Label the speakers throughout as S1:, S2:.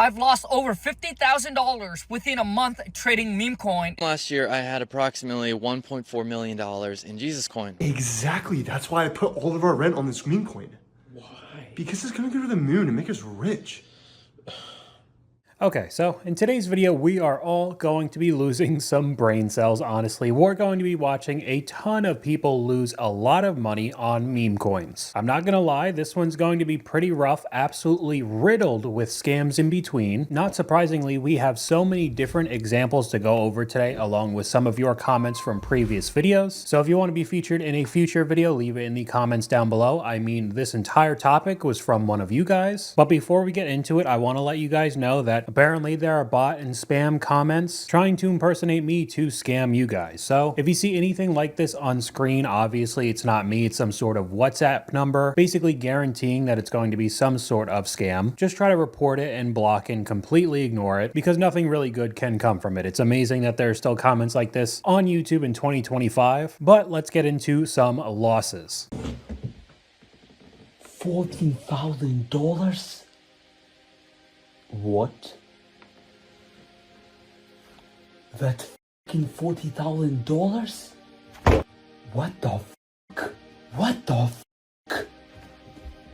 S1: I've lost over $50,000 within a month trading meme coin.
S2: Last year, I had approximately $1.4 million in Jesus coin.
S3: Exactly. That's why I put all of our rent on this meme coin.
S4: Why?
S3: Because it's gonna go to the moon and make us rich.
S4: Okay, so in today's video, we are all going to be losing some brain cells, honestly. We're going to be watching a ton of people lose a lot of money on meme coins. I'm not gonna lie, this one's going to be pretty rough, absolutely riddled with scams in between. Not surprisingly, we have so many different examples to go over today, along with some of your comments from previous videos. So if you want to be featured in a future video, leave it in the comments down below. I mean, this entire topic was from one of you guys. But before we get into it, I want to let you guys know that apparently there are bot and spam comments trying to impersonate me to scam you guys. So if you see anything like this on screen, obviously it's not me, it's some sort of WhatsApp number, basically guaranteeing that it's going to be some sort of scam. Just try to report it and block and completely ignore it, because nothing really good can come from it. It's amazing that there are still comments like this on YouTube in 2025, but let's get into some losses.
S5: $14,000? What? That fucking $40,000? What the fuck? What the fuck?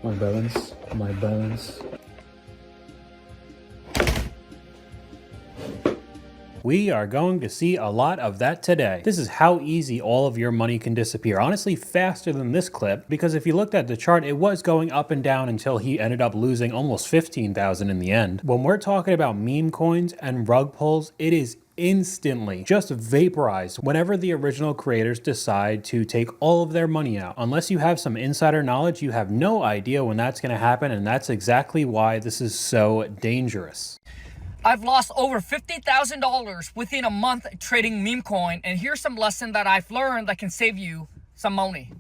S5: My balance.
S4: We are going to see a lot of that today. This is how easy all of your money can disappear. Honestly, faster than this clip, because if you looked at the chart, it was going up and down until he ended up losing almost 15,000 in the end. When we're talking about meme coins and rug pulls, it is instantly just vaporized whenever the original creators decide to take all of their money out. Unless you have some insider knowledge, you have no idea when that's going to happen, and that's exactly why this is so dangerous.
S1: I've lost over $50,000 within a month trading meme coin, and here's some lesson that I've learned that can save you some money.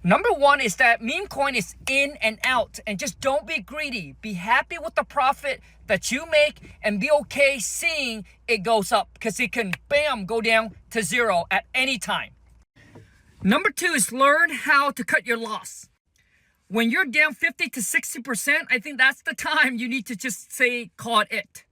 S1: Number one is that meme coin is in and out, and just don't be greedy. Be happy with the profit that you make and be okay seeing it goes up, because it can bam go down to zero at any time. Number two is learn how to cut your loss. When you're down 50 to 60%, I think that's the time you need to just say call it.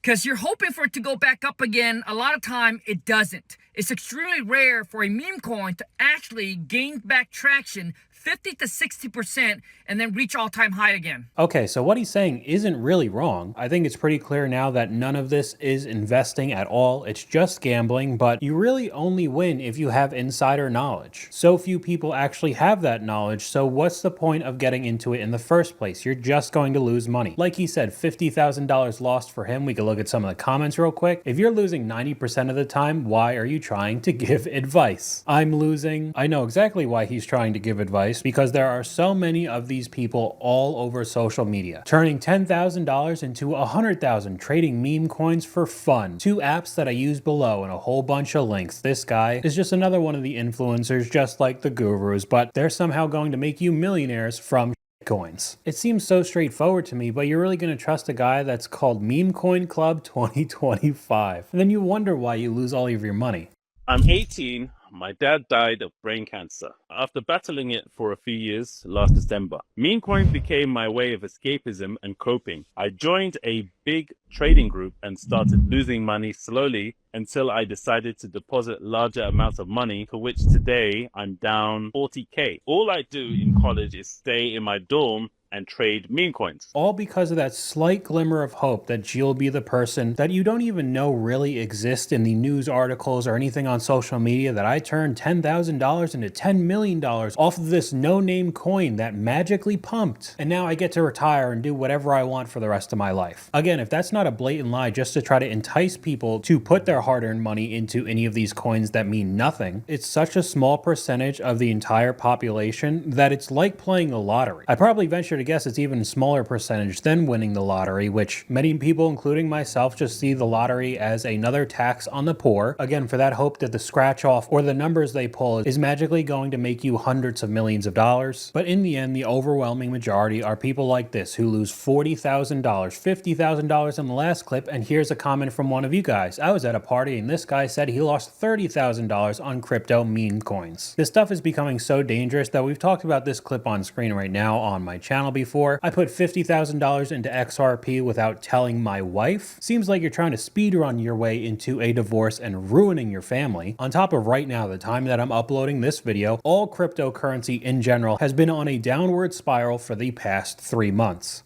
S1: Because you're hoping for it to go back up again. A lot of time it doesn't. It's extremely rare for a meme coin to actually gain back traction 50 to 60% and then reach all-time high again.
S4: Okay, so what he's saying isn't really wrong. I think it's pretty clear now that none of this is investing at all. It's just gambling, but you really only win if you have insider knowledge. So few people actually have that knowledge, so what's the point of getting into it in the first place? You're just going to lose money. Like he said, $50,000 lost for him. We can look at some of the comments real quick. If you're losing 90% of the time, why are you trying to give advice? I'm losing. I know exactly why he's trying to give advice, because there are so many of these people all over social media, turning $10,000 into $100,000, trading meme coins for fun. 2 apps that I use below and a whole bunch of links. This guy is just another one of the influencers, just like the gurus, but they're somehow going to make you millionaires from coins. It seems so straightforward to me, but you're really going to trust a guy that's called Meme Coin Club 2025. And then you wonder why you lose all of your money.
S6: I'm 18. My dad died of brain cancer. After battling it for a few years last December, meme coins became my way of escapism and coping. I joined a big trading group and started losing money slowly until I decided to deposit larger amounts of money, for which today I'm down 40K. All I do in college is stay in my dorm and trade meme coins.
S4: All because of that slight glimmer of hope that you'll be the person that you don't even know really exists in the news articles or anything on social media, that I turned $10,000 into $10 million off of this no-name coin that magically pumped, and now I get to retire and do whatever I want for the rest of my life. Again, if that's not a blatant lie just to try to entice people to put their hard-earned money into any of these coins that mean nothing, it's such a small percentage of the entire population that it's like playing the lottery. I probably venture to guess it's even a smaller percentage than winning the lottery, which many people, including myself, just see the lottery as another tax on the poor. Again, for that hope that the scratch off or the numbers they pull is magically going to make you hundreds of millions of dollars. But in the end, the overwhelming majority are people like this who lose $40,000, $50,000 in the last clip. And here's a comment from one of you guys. I was at a party and this guy said he lost $30,000 on crypto meme coins. This stuff is becoming so dangerous that we've talked about this clip on screen right now on my channel channel before. I put $50,000 into XRP without telling my wife. Seems like you're trying to speedrun your way into a divorce and ruining your family. On top of right now, the time that I'm uploading this video, all cryptocurrency in general has been on a downward spiral for the past 3 months.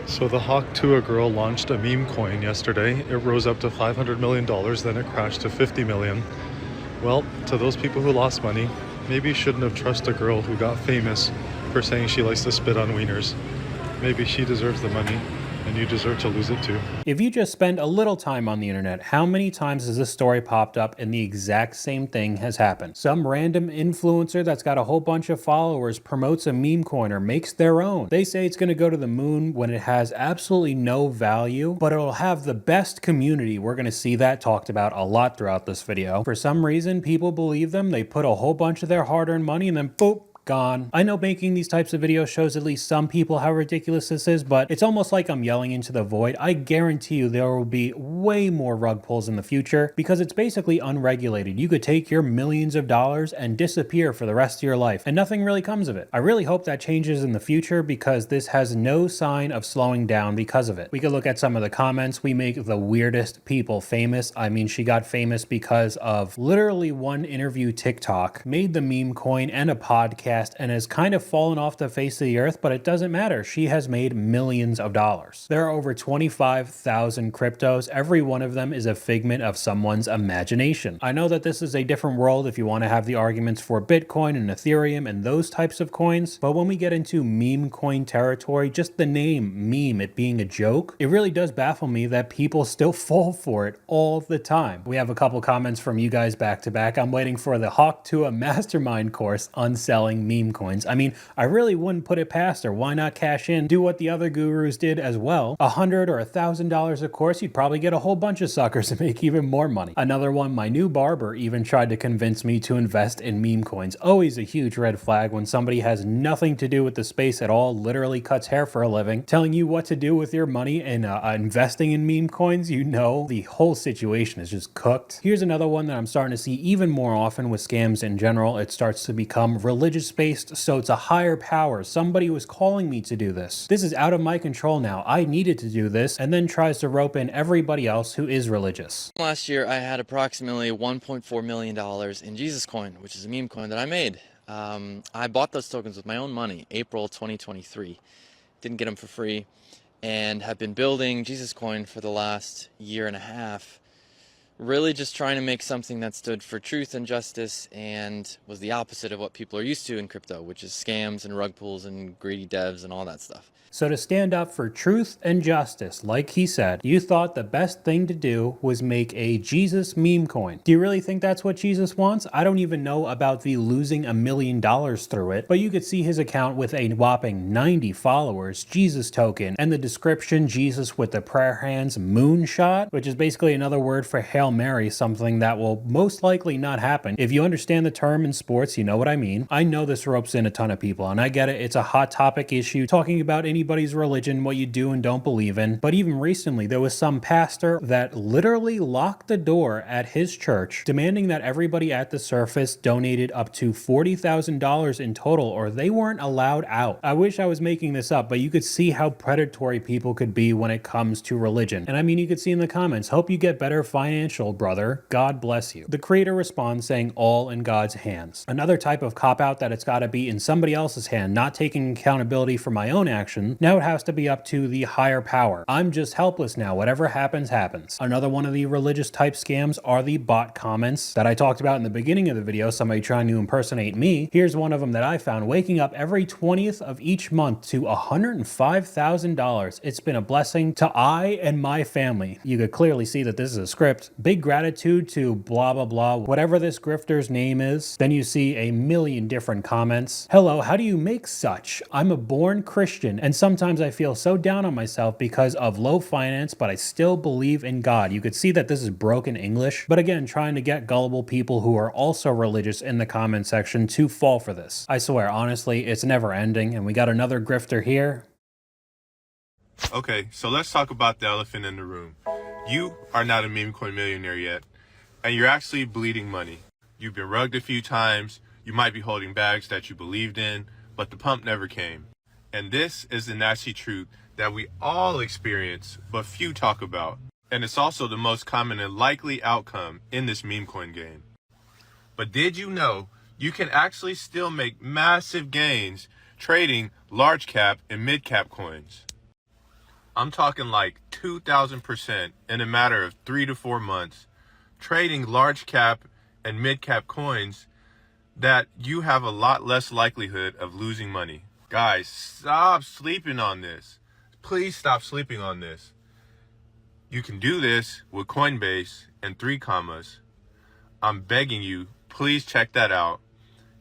S7: So the Hawk Tua girl launched a meme coin yesterday. It rose up to $500 million, then it crashed to 50 million. Well, to those people who lost money, maybe you shouldn't have trusted a girl who got famous for saying she likes to spit on wieners. Maybe she deserves the money, and you deserve to lose it too.
S4: If you just spend a little time on the internet, how many times has this story popped up and the exact same thing has happened? Some random influencer that's got a whole bunch of followers promotes a meme coin or makes their own. They say it's going to go to the moon when it has absolutely no value, but it'll have the best community. We're going to see that talked about a lot throughout this video. For some reason, people believe them. They put a whole bunch of their hard-earned money and then boop, gone. I know making these types of videos shows at least some people how ridiculous this is, but it's almost like I'm yelling into the void. I guarantee you there will be way more rug pulls in the future because it's basically unregulated. You could take your millions of dollars and disappear for the rest of your life and nothing really comes of it. I really hope that changes in the future because this has no sign of slowing down because of it. We could look at some of the comments. We make the weirdest people famous. I mean, she got famous because of literally one interview TikTok, made the meme coin and a podcast, and has kind of fallen off the face of the earth, but it doesn't matter. She has made millions of dollars. There are over 25,000 cryptos. Every one of them is a figment of someone's imagination. I know that this is a different world if you want to have the arguments for Bitcoin and Ethereum and those types of coins, but when we get into meme coin territory, just the name meme, it being a joke, it really does baffle me that people still fall for it all the time. We have a couple comments from you guys back to back. I'm waiting for the Hawk Tua mastermind course on selling meme coins. I mean, I really wouldn't put it past her. Why not cash in, do what the other gurus did as well? $100 or $1,000 a course, you'd probably get a whole bunch of suckers to make even more money. Another one, my new barber even tried to convince me to invest in meme coins. Always a huge red flag when somebody has nothing to do with the space at all, literally cuts hair for a living, telling you what to do with your money and investing in meme coins. You know, the whole situation is just cooked. Here's another one that I'm starting to see even more often with scams in general. It starts to become religious based, so it's a higher power. Somebody was calling me to do this. This is out of my control now. I needed to do this, and then tries to rope in everybody else who is religious.
S2: Last year, I had approximately $1.4 million in Jesus coin, which is a meme coin that I made. I bought those tokens with my own money, April 2023. Didn't get them for free, and have been building Jesus coin for the last year and a half. Really just trying to make something that stood for truth and justice and was the opposite of what people are used to in crypto, which is scams and rug pulls and greedy devs and all that stuff.
S4: So to stand up for truth and justice, like he said, you thought the best thing to do was make a Jesus meme coin. Do you really think that's what Jesus wants? I don't even know about the losing $1 million through it, but you could see his account with a whopping 90 followers, Jesus token, and the description, Jesus with the prayer hands moonshot, which is basically another word for Hail Mary, something that will most likely not happen. If you understand the term in sports, you know what I mean. I know this ropes in a ton of people, and I get it. It's a hot topic issue, talking about anybody's religion, what you do and don't believe in. But even recently, there was some pastor that literally locked the door at his church, demanding that everybody at the surface donated up to $40,000 in total, or they weren't allowed out. I wish I was making this up, but you could see how predatory people could be when it comes to religion. And I mean, you could see in the comments, hope you get better financial, brother. God bless you. The creator responds saying, all in God's hands. Another type of cop-out that it's got to be in somebody else's hand, not taking accountability for my own action. Now it has to be up to the higher power. I'm just helpless now. Whatever happens, happens. Another one of the religious type scams are the bot comments that I talked about in the beginning of the video, somebody trying to impersonate me. Here's one of them that I found, waking up every 20th of each month to $105,000. It's been a blessing to I and my family. You could clearly see that this is a script. Big gratitude to blah, blah, blah, whatever this grifter's name is. Then you see a million different comments. Hello, how do you make such? I'm a born Christian, and sometimes I feel so down on myself because of low finance, but I still believe in God. You could see that this is broken English, but again, trying to get gullible people who are also religious in the comment section to fall for this. I swear, honestly, it's never ending, and we got another grifter here.
S8: Okay, so let's talk about the elephant in the room. You are not a meme coin millionaire yet, and you're actually bleeding money. You've been rugged a few times, you might be holding bags that you believed in, but the pump never came. And this is the nasty truth that we all experience, but few talk about. And it's also the most common and likely outcome in this meme coin game. But did you know you can actually still make massive gains trading large cap and mid cap coins? I'm talking like 2,000% in a matter of 3 to 4 months, trading large cap and mid cap coins that you have a lot less likelihood of losing money. Guys, stop sleeping on this. Please stop sleeping on this. You can do this with Coinbase and 3 commas. I'm begging you, please check that out.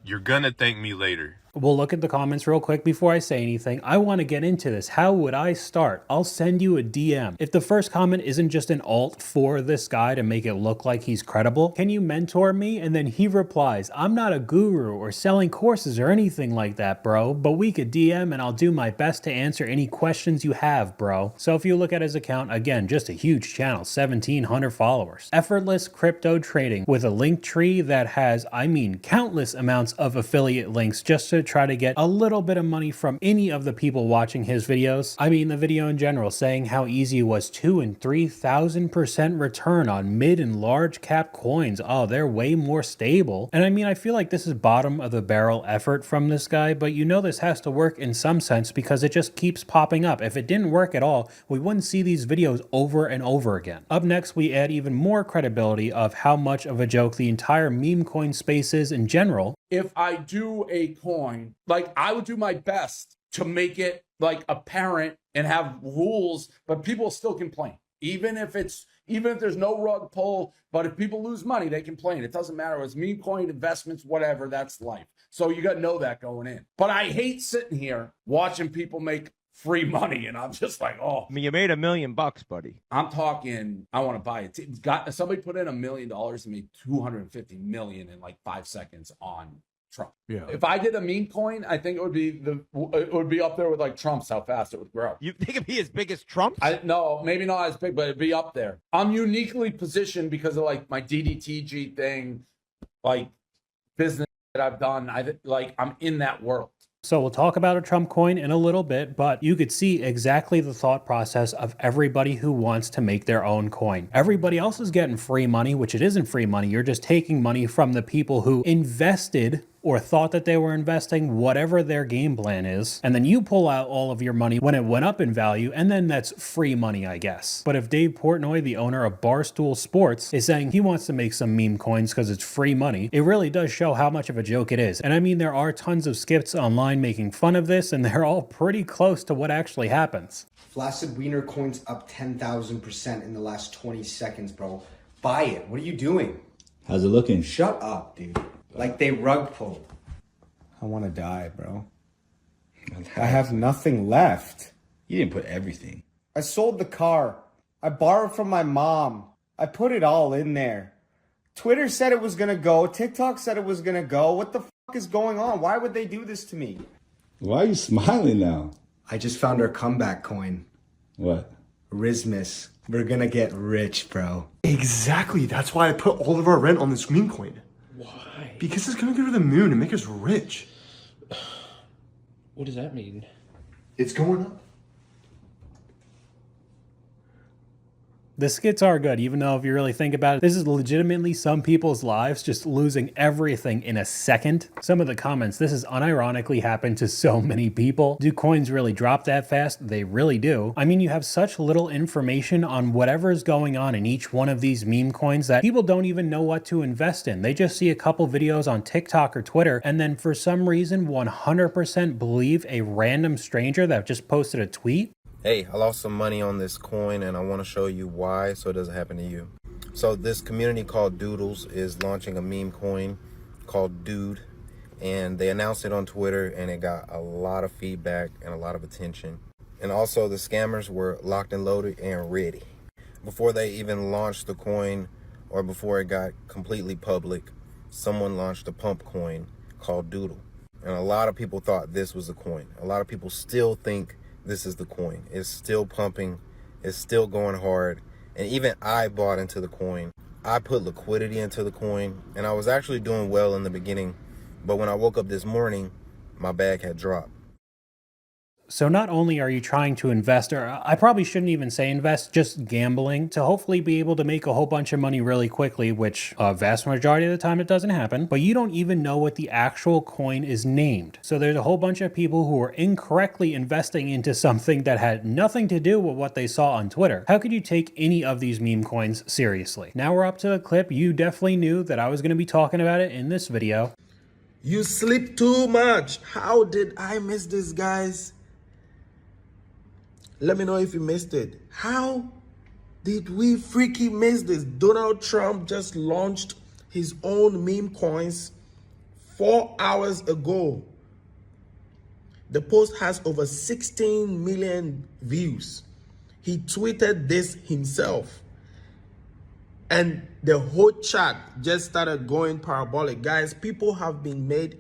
S8: You're gonna thank me later.
S4: We'll look at the comments real quick before I say anything. I want to get into this. How would I start? I'll send you a DM. If the first comment isn't just an alt for this guy to make it look like he's credible, can you mentor me? And then he replies, I'm not a guru or selling courses or anything like that, bro, but we could DM and I'll do my best to answer any questions you have, bro. So if you look at his account, again, just a huge channel, 1,700 followers. Effortless crypto trading with a link tree that has, countless amounts of affiliate links just to try to get a little bit of money from any of the people watching his videos. The video in general, saying how easy it was 2,000 and 3,000% return on mid and large cap coins. Oh, they're way more stable. And I feel like this is bottom of the barrel effort from this guy, but this has to work in some sense because it just keeps popping up. If it didn't work at all, we wouldn't see these videos over and over again. Up next, we add even more credibility of how much of a joke the entire meme coin space is in general.
S9: If I do a coin, like I would do my best to make it like apparent and have rules, but people still complain. Even if there's no rug pull, but if people lose money, they complain. It doesn't matter. It's meme coin, investments, whatever, that's life. So you got to know that going in. But I hate sitting here watching people make free money, and I'm just like, oh.
S10: You made $1 million, buddy.
S9: I'm talking, I want to buy it. Somebody put in $1 million and made 250 million in like 5 seconds on Trump.
S10: Yeah.
S9: If I did a meme coin, I think it would be up there with like Trump's, how fast it would grow.
S10: You think it'd be as big as Trump's?
S9: No, maybe not as big, but it'd be up there. I'm uniquely positioned because of like my DDTG thing, like business that I've done. I'm in that world.
S4: So we'll talk about a Trump coin in a little bit, but you could see exactly the thought process of everybody who wants to make their own coin. Everybody else is getting free money, which it isn't free money. You're just taking money from the people who invested or thought that they were investing, whatever their game plan is. And then you pull out all of your money when it went up in value, and then that's free money, I guess. But if Dave Portnoy, the owner of Barstool Sports, is saying he wants to make some meme coins because it's free money, it really does show how much of a joke it is. And there are tons of skits online making fun of this, and they're all pretty close to what actually happens.
S11: Flaccid Wiener coins up 10,000% in the last 20 seconds, bro. Buy it. What are you doing?
S12: How's it looking?
S11: Shut up, dude. Like they rug pulled. I want to die, bro. I have nothing left.
S12: You didn't put everything.
S11: I sold the car. I borrowed from my mom. I put it all in there. Twitter said it was going to go. TikTok said it was going to go. What the fuck is going on? Why would they do this to me?
S12: Why are you smiling now?
S11: I just found our comeback coin.
S12: What?
S11: Rismus. We're going to get rich, bro.
S3: Exactly. That's why I put all of our rent on this meme coin.
S13: Why?
S3: Because it's gonna go to the moon and make us rich.
S13: What does that mean?
S3: It's going up.
S4: The skits are good, even though if you really think about it, this is legitimately some people's lives just losing everything in a second. Some of the comments, this has unironically happened to so many people. Do coins really drop that fast? They really do. You have such little information on whatever is going on in each one of these meme coins that people don't even know what to invest in. They just see a couple videos on TikTok or Twitter, and then for some reason 100% believe a random stranger that just posted a tweet.
S14: Hey, I lost some money on this coin and I want to show you why so it doesn't happen to you. So this community called Doodles is launching a meme coin called Dude, and they announced it on Twitter and it got a lot of feedback and a lot of attention. And also the scammers were locked and loaded and ready. Before they even launched the coin or before it got completely public, someone launched a pump coin called Doodle. And a lot of people thought this was a coin. A lot of people still think this is the coin. It's still pumping. It's still going hard. And even I bought into the coin. I put liquidity into the coin, and I was actually doing well in the beginning. But when I woke up this morning, my bag had dropped.
S4: So not only are you trying to invest, or I probably shouldn't even say invest, just gambling to hopefully be able to make a whole bunch of money really quickly, which a vast majority of the time it doesn't happen, but you don't even know what the actual coin is named. So there's a whole bunch of people who are incorrectly investing into something that had nothing to do with what they saw on Twitter. How could you take any of these meme coins seriously? Now we're up to the clip. You definitely knew that I was going to be talking about it in this video.
S15: You sleep too much. How did I miss this, guys? Let me know if you missed it. How did we freaking miss this? Donald Trump just launched his own meme coins 4 hours ago. The post has over 16 million views. He tweeted this himself. And the whole chat just started going parabolic. Guys, people have been made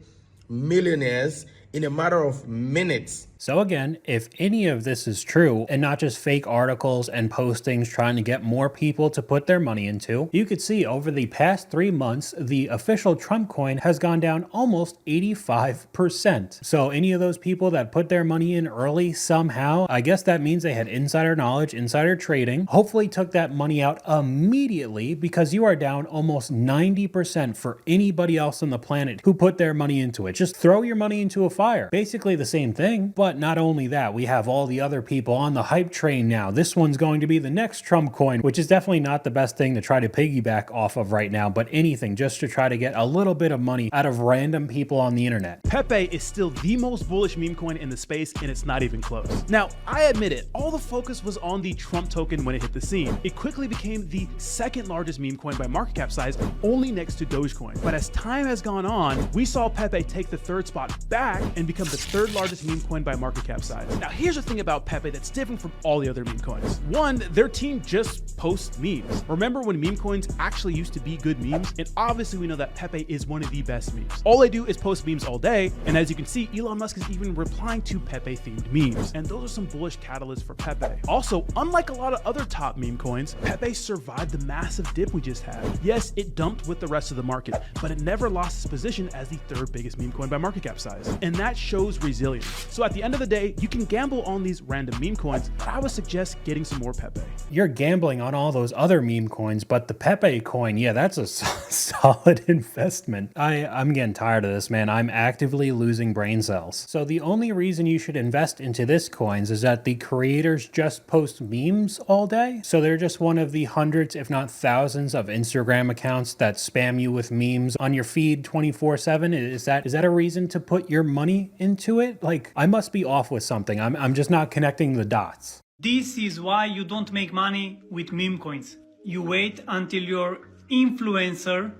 S15: millionaires in a matter of minutes.
S4: So again, if any of this is true and not just fake articles and postings trying to get more people to put their money into, you could see over the past 3 months, the official Trump coin has gone down almost 85%. So any of those people that put their money in early somehow, I guess that means they had insider knowledge, insider trading, hopefully took that money out immediately, because you are down almost 90% for anybody else on the planet who put their money into it. Just throw your money into a fire. Basically the same thing. But not only that, we have all the other people on the hype train now. This one's going to be the next Trump coin, which is definitely not the best thing to try to piggyback off of right now, but anything just to try to get a little bit of money out of random people on the internet.
S16: Pepe is still the most bullish meme coin in the space, and it's not even close. Now, I admit it, all the focus was on the Trump token when it hit the scene. It quickly became the second largest meme coin by market cap size, only next to Dogecoin. But as time has gone on, we saw Pepe take the third spot back and become the third largest meme coin by market cap size. Now, here's the thing about Pepe that's different from all the other meme coins. One, their team just posts memes. Remember when meme coins actually used to be good memes? And obviously we know that Pepe is one of the best memes. All they do is post memes all day, and as you can see, Elon Musk is even replying to Pepe themed memes. And those are some bullish catalysts for Pepe. Also, unlike a lot of other top meme coins, Pepe survived the massive dip we just had. Yes, it dumped with the rest of the market, but it never lost its position as the third biggest meme coin by market cap size. And that shows resilience. So at the end of the day, you can gamble on these random meme coins, but I would suggest getting some more Pepe.
S4: You're gambling on all those other meme coins, but the Pepe coin, yeah, that's a solid investment. I'm getting tired of this, man. I'm actively losing brain cells. So the only reason you should invest into this coins is that the creators just post memes all day. So they're just one of the hundreds, if not thousands, of Instagram accounts that spam you with memes on your feed 24/7. Is that a reason to put your money into it? Like, I must be off with something. I'm just not connecting the dots.
S17: This is why you don't make money with meme coins. You wait until your influencer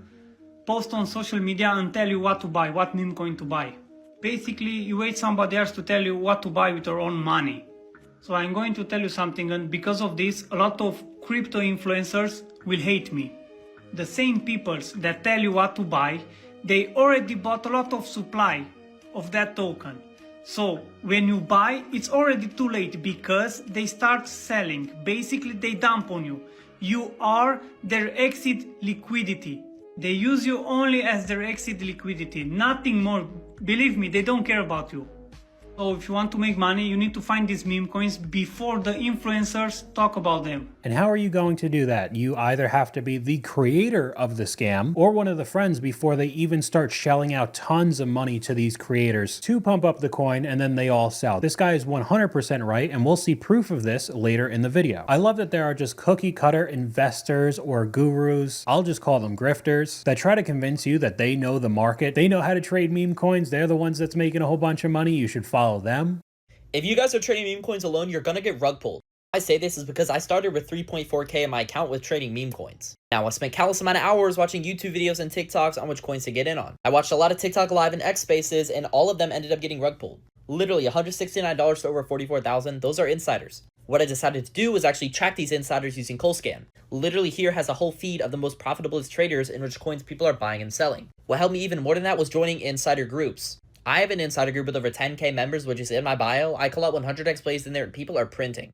S17: posts on social media and tell you what to buy, what meme coin to buy. Basically, you wait somebody else to tell you what to buy with your own money. So I'm going to tell you something, and because of this, a lot of crypto influencers will hate me. The same peoples that tell you what to buy, they already bought a lot of supply of that token. So when you buy, it's already too late because they start selling. Basically, they dump on you. You are their exit liquidity. They use you only as their exit liquidity, nothing more. Believe me, they don't care about you. So if you want to make money, you need to find these meme coins before the influencers talk about them.
S4: And how are you going to do that? You either have to be the creator of the scam or one of the friends before they even start shelling out tons of money to these creators to pump up the coin, and then they all sell. This guy is 100% right, and we'll see proof of this later in the video. I love that there are just cookie cutter investors or gurus, I'll just call them grifters, that try to convince you that they know the market, they know how to trade meme coins, they're the ones that's making a whole bunch of money, you should follow them.
S18: If you guys are trading meme coins alone, you're gonna get rug pulled. I say this is because I started with 3.4K in my account with trading meme coins. Now I spent countless amount of hours watching YouTube videos and TikToks on which coins to get in on. I watched a lot of TikTok live and X spaces, and all of them ended up getting rug pulled. Literally $169 to over 44,000, those are insiders. What I decided to do was actually track these insiders using ColdScan. Literally here has a whole feed of the most profitable traders in which coins people are buying and selling. What helped me even more than that was joining insider groups. I have an insider group with over 10K members, which is in my bio. I call out 100x plays in there and people are printing.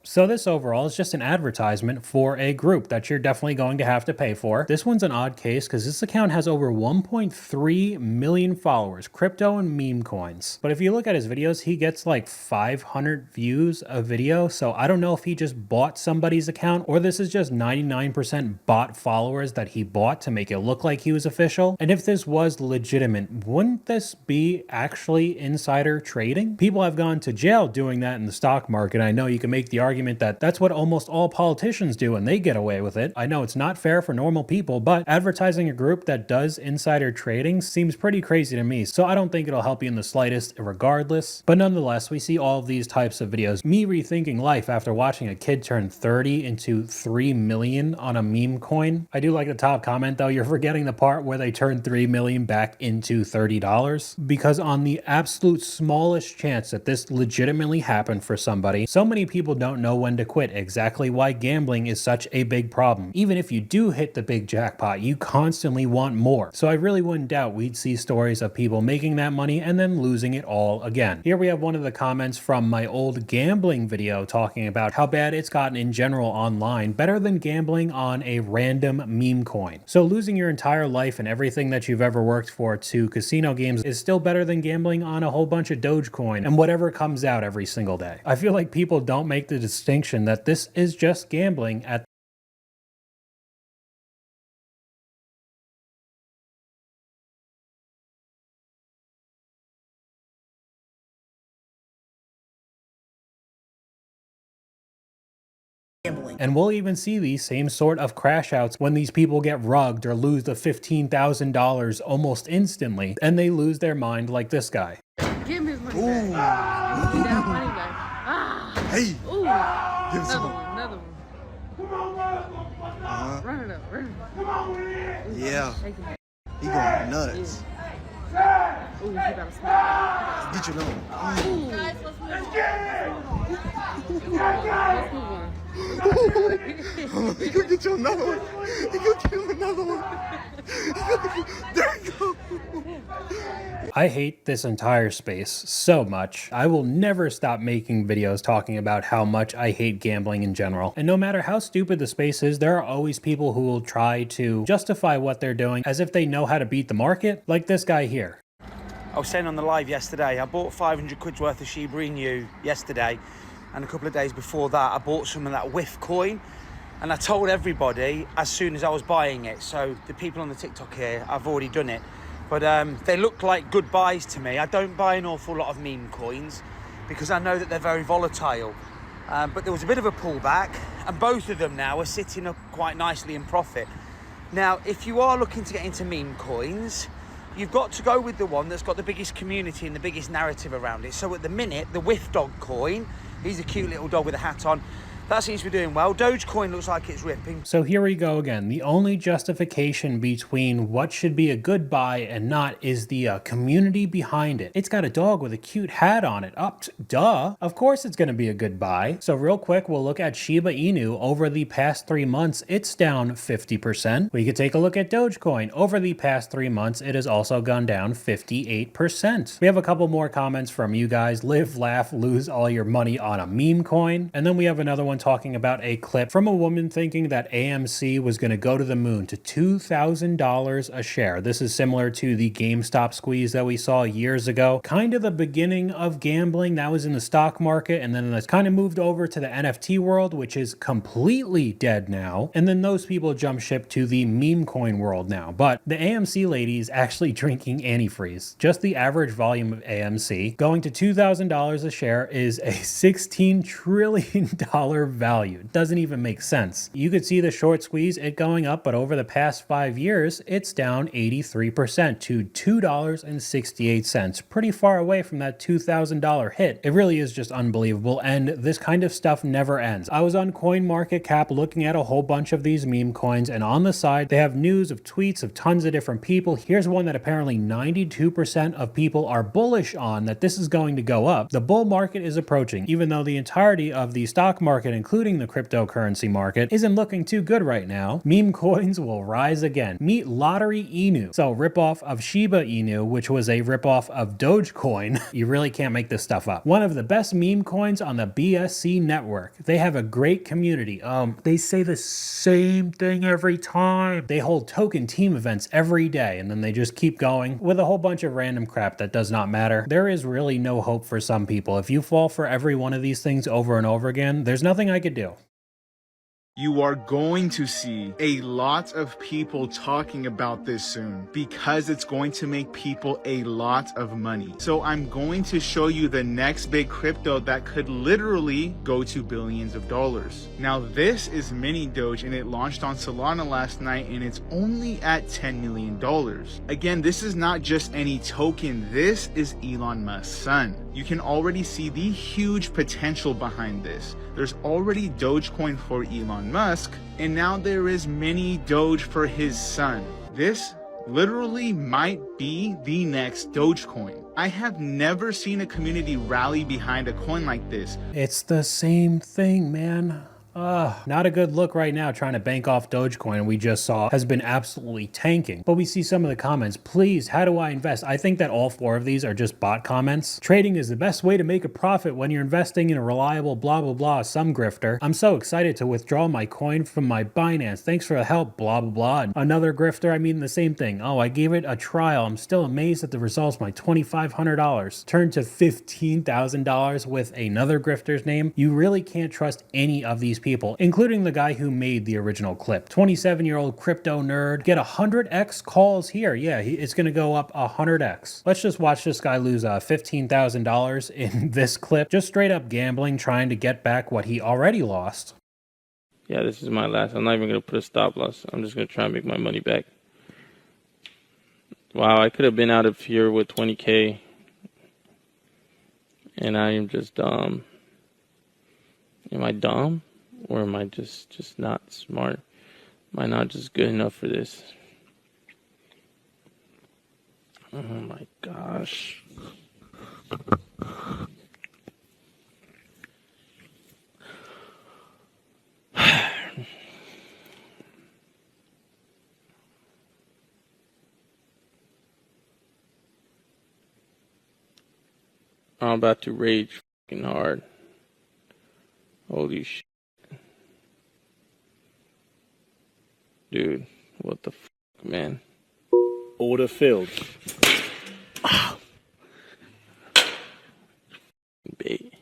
S4: So this overall is just an advertisement for a group that you're definitely going to have to pay for. This one's an odd case because this account has over 1.3 million followers, crypto and meme coins. But if you look at his videos, he gets like 500 views a video. So I don't know if he just bought somebody's account or this is just 99% bot followers that he bought to make it look like he was official. And if this was legitimate, wouldn't this be actually insider trading? People have gone to jail doing that in the stock market. I know you can make the argument that that's what almost all politicians do and they get away with it. I know it's not fair for normal people, but advertising a group that does insider trading seems pretty crazy to me. So I don't think it'll help you in the slightest regardless. But nonetheless, we see all of these types of videos. Me rethinking life after watching a kid turn 30 into 3 million on a meme coin. I do like the top comment though. You're forgetting the part where they turn 3 million back into $30, because on the absolute smallest chance that this legitimately happened for somebody, so many people don't know when to quit. Exactly why gambling is such a big problem. Even if you do hit the big jackpot, you constantly want more. So I really wouldn't doubt we'd see stories of people making that money and then losing it all again. Here we have one of the comments from my old gambling video talking about how bad it's gotten in general online, better than gambling on a random meme coin. So losing your entire life and everything that you've ever worked for to casino games is still better than gambling on a whole bunch of Dogecoin and whatever comes out every single day. I feel like people don't make the distinction that this is just gambling at and we'll even see these same sort of crash outs when these people get rugged or lose the $15,000 almost instantly and they lose their mind like this guy.
S19: Give him his money back. Give that money back. Ah. Hey. Ooh. Give another one. Another one. Come on, run it up. Run it up. Come on with it. Yeah. He going nuts. Yeah. Ooh, he got a smile. Get your number. Guys, let's move on. Let's move on. He could get you another one. He could get you another one. There you go.
S4: I hate this entire space so much. I will never stop making videos talking about how much I hate gambling in general. And no matter how stupid the space is, there are always people who will try to justify what they're doing as if they know how to beat the market, like this guy here.
S20: I was saying on the live yesterday, I bought 500 quid's worth of Shiba Inu yesterday, and a couple of days before that I bought some of that whiff coin, and I told everybody as soon as I was buying it. So the people on the TikTok here, I've already done it, but they look like good buys to me. I don't buy an awful lot of meme coins because I know that they're very volatile, but there was a bit of a pullback and both of them now are sitting up quite nicely in profit. Now if you are looking to get into meme coins, you've got to go with the one that's got the biggest community and the biggest narrative around it. So at the minute, the Whiff Dog coin, he's a cute little dog with a hat on, that seems to be doing well. Dogecoin looks like it's ripping.
S4: So here we go again. The only justification between what should be a good buy and not is the community behind it. It's got a dog with a cute hat on it. Duh. Of course it's going to be a good buy. So real quick, we'll look at Shiba Inu. Over the past 3 months, it's down 50%. We could take a look at Dogecoin. Over the past 3 months, it has also gone down 58%. We have a couple more comments from you guys. Live, laugh, lose all your money on a meme coin. And then we have another one talking about a clip from a woman thinking that AMC was going to go to the moon to $2,000 a share. This is similar to the GameStop squeeze that we saw years ago. Kind of the beginning of gambling. That was in the stock market, and then that's kind of moved over to the NFT world, which is completely dead now. And then those people jump ship to the meme coin world now. But the AMC lady is actually drinking antifreeze. Just the average volume of AMC going to $2,000 a share is a $16 trillion value. It doesn't even make sense. You could see the short squeeze, it going up, but over the past 5 years, it's down 83% to $2.68. Pretty far away from that $2,000 hit. It really is just unbelievable, and this kind of stuff never ends. I was on CoinMarketCap looking at a whole bunch of these meme coins, and on the side, they have news of tweets of tons of different people. Here's one that apparently 92% of people are bullish on, that this is going to go up. The bull market is approaching, even though the entirety of the stock market market, including the cryptocurrency market, isn't looking too good right now, meme coins will rise again. Meet Lottery Inu. So ripoff of Shiba Inu, which was a ripoff of Dogecoin. You really can't make this stuff up. One of the best meme coins on the BSC network. They have a great community. They say the same thing every time. They hold token team events every day, and then they just keep going with a whole bunch of random crap that does not matter. There is really no hope for some people. If you fall for every one of these things over and over again, there's nothing I could do.
S21: You are going to see a lot of people talking about this soon because it's going to make people a lot of money. So I'm going to show you the next big crypto that could literally go to billions of dollars. Now this is Mini Doge and it launched on Solana last night and it's only at $10 million. Again, this is not just any token, this is Elon Musk's son. You can already see the huge potential behind this. There's already Dogecoin for Elon Musk, and now there is Mini Doge for his son. This literally might be the next Dogecoin. I have never seen a community rally behind a coin like this.
S4: It's the same thing, man. Not a good look right now trying to bank off Dogecoin we just saw has been absolutely tanking. But we see some of the comments, please, how do I invest? I think that all 4 of these are just bot comments. Trading is the best way to make a profit when you're investing in a reliable blah blah blah, some grifter. I'm so excited to withdraw my coin from my Binance. Thanks for the help, blah blah blah. And another grifter, I mean the same thing. Oh, I gave it a trial. I'm still amazed at the results. My $2,500 turned to $15,000 with another grifter's name. You really can't trust any of these people, including the guy who made the original clip. 27-year-old crypto nerd. Get 100x calls here. Yeah, it's going to go up 100x. Let's just watch this guy lose $15,000 in this clip. Just straight up gambling, trying to get back what he already lost.
S13: Yeah, this is my last. I'm not even going to put a stop loss. I'm just going to try and make my money back. Wow, I could have been out of here with 20K. And I am just dumb. Am I dumb? Or am I just not smart? Am I not just good enough for this? Oh my gosh. I'm about to rage fucking hard. Holy shit. Dude, what the fuck, man?
S6: Order filled.
S13: Bait.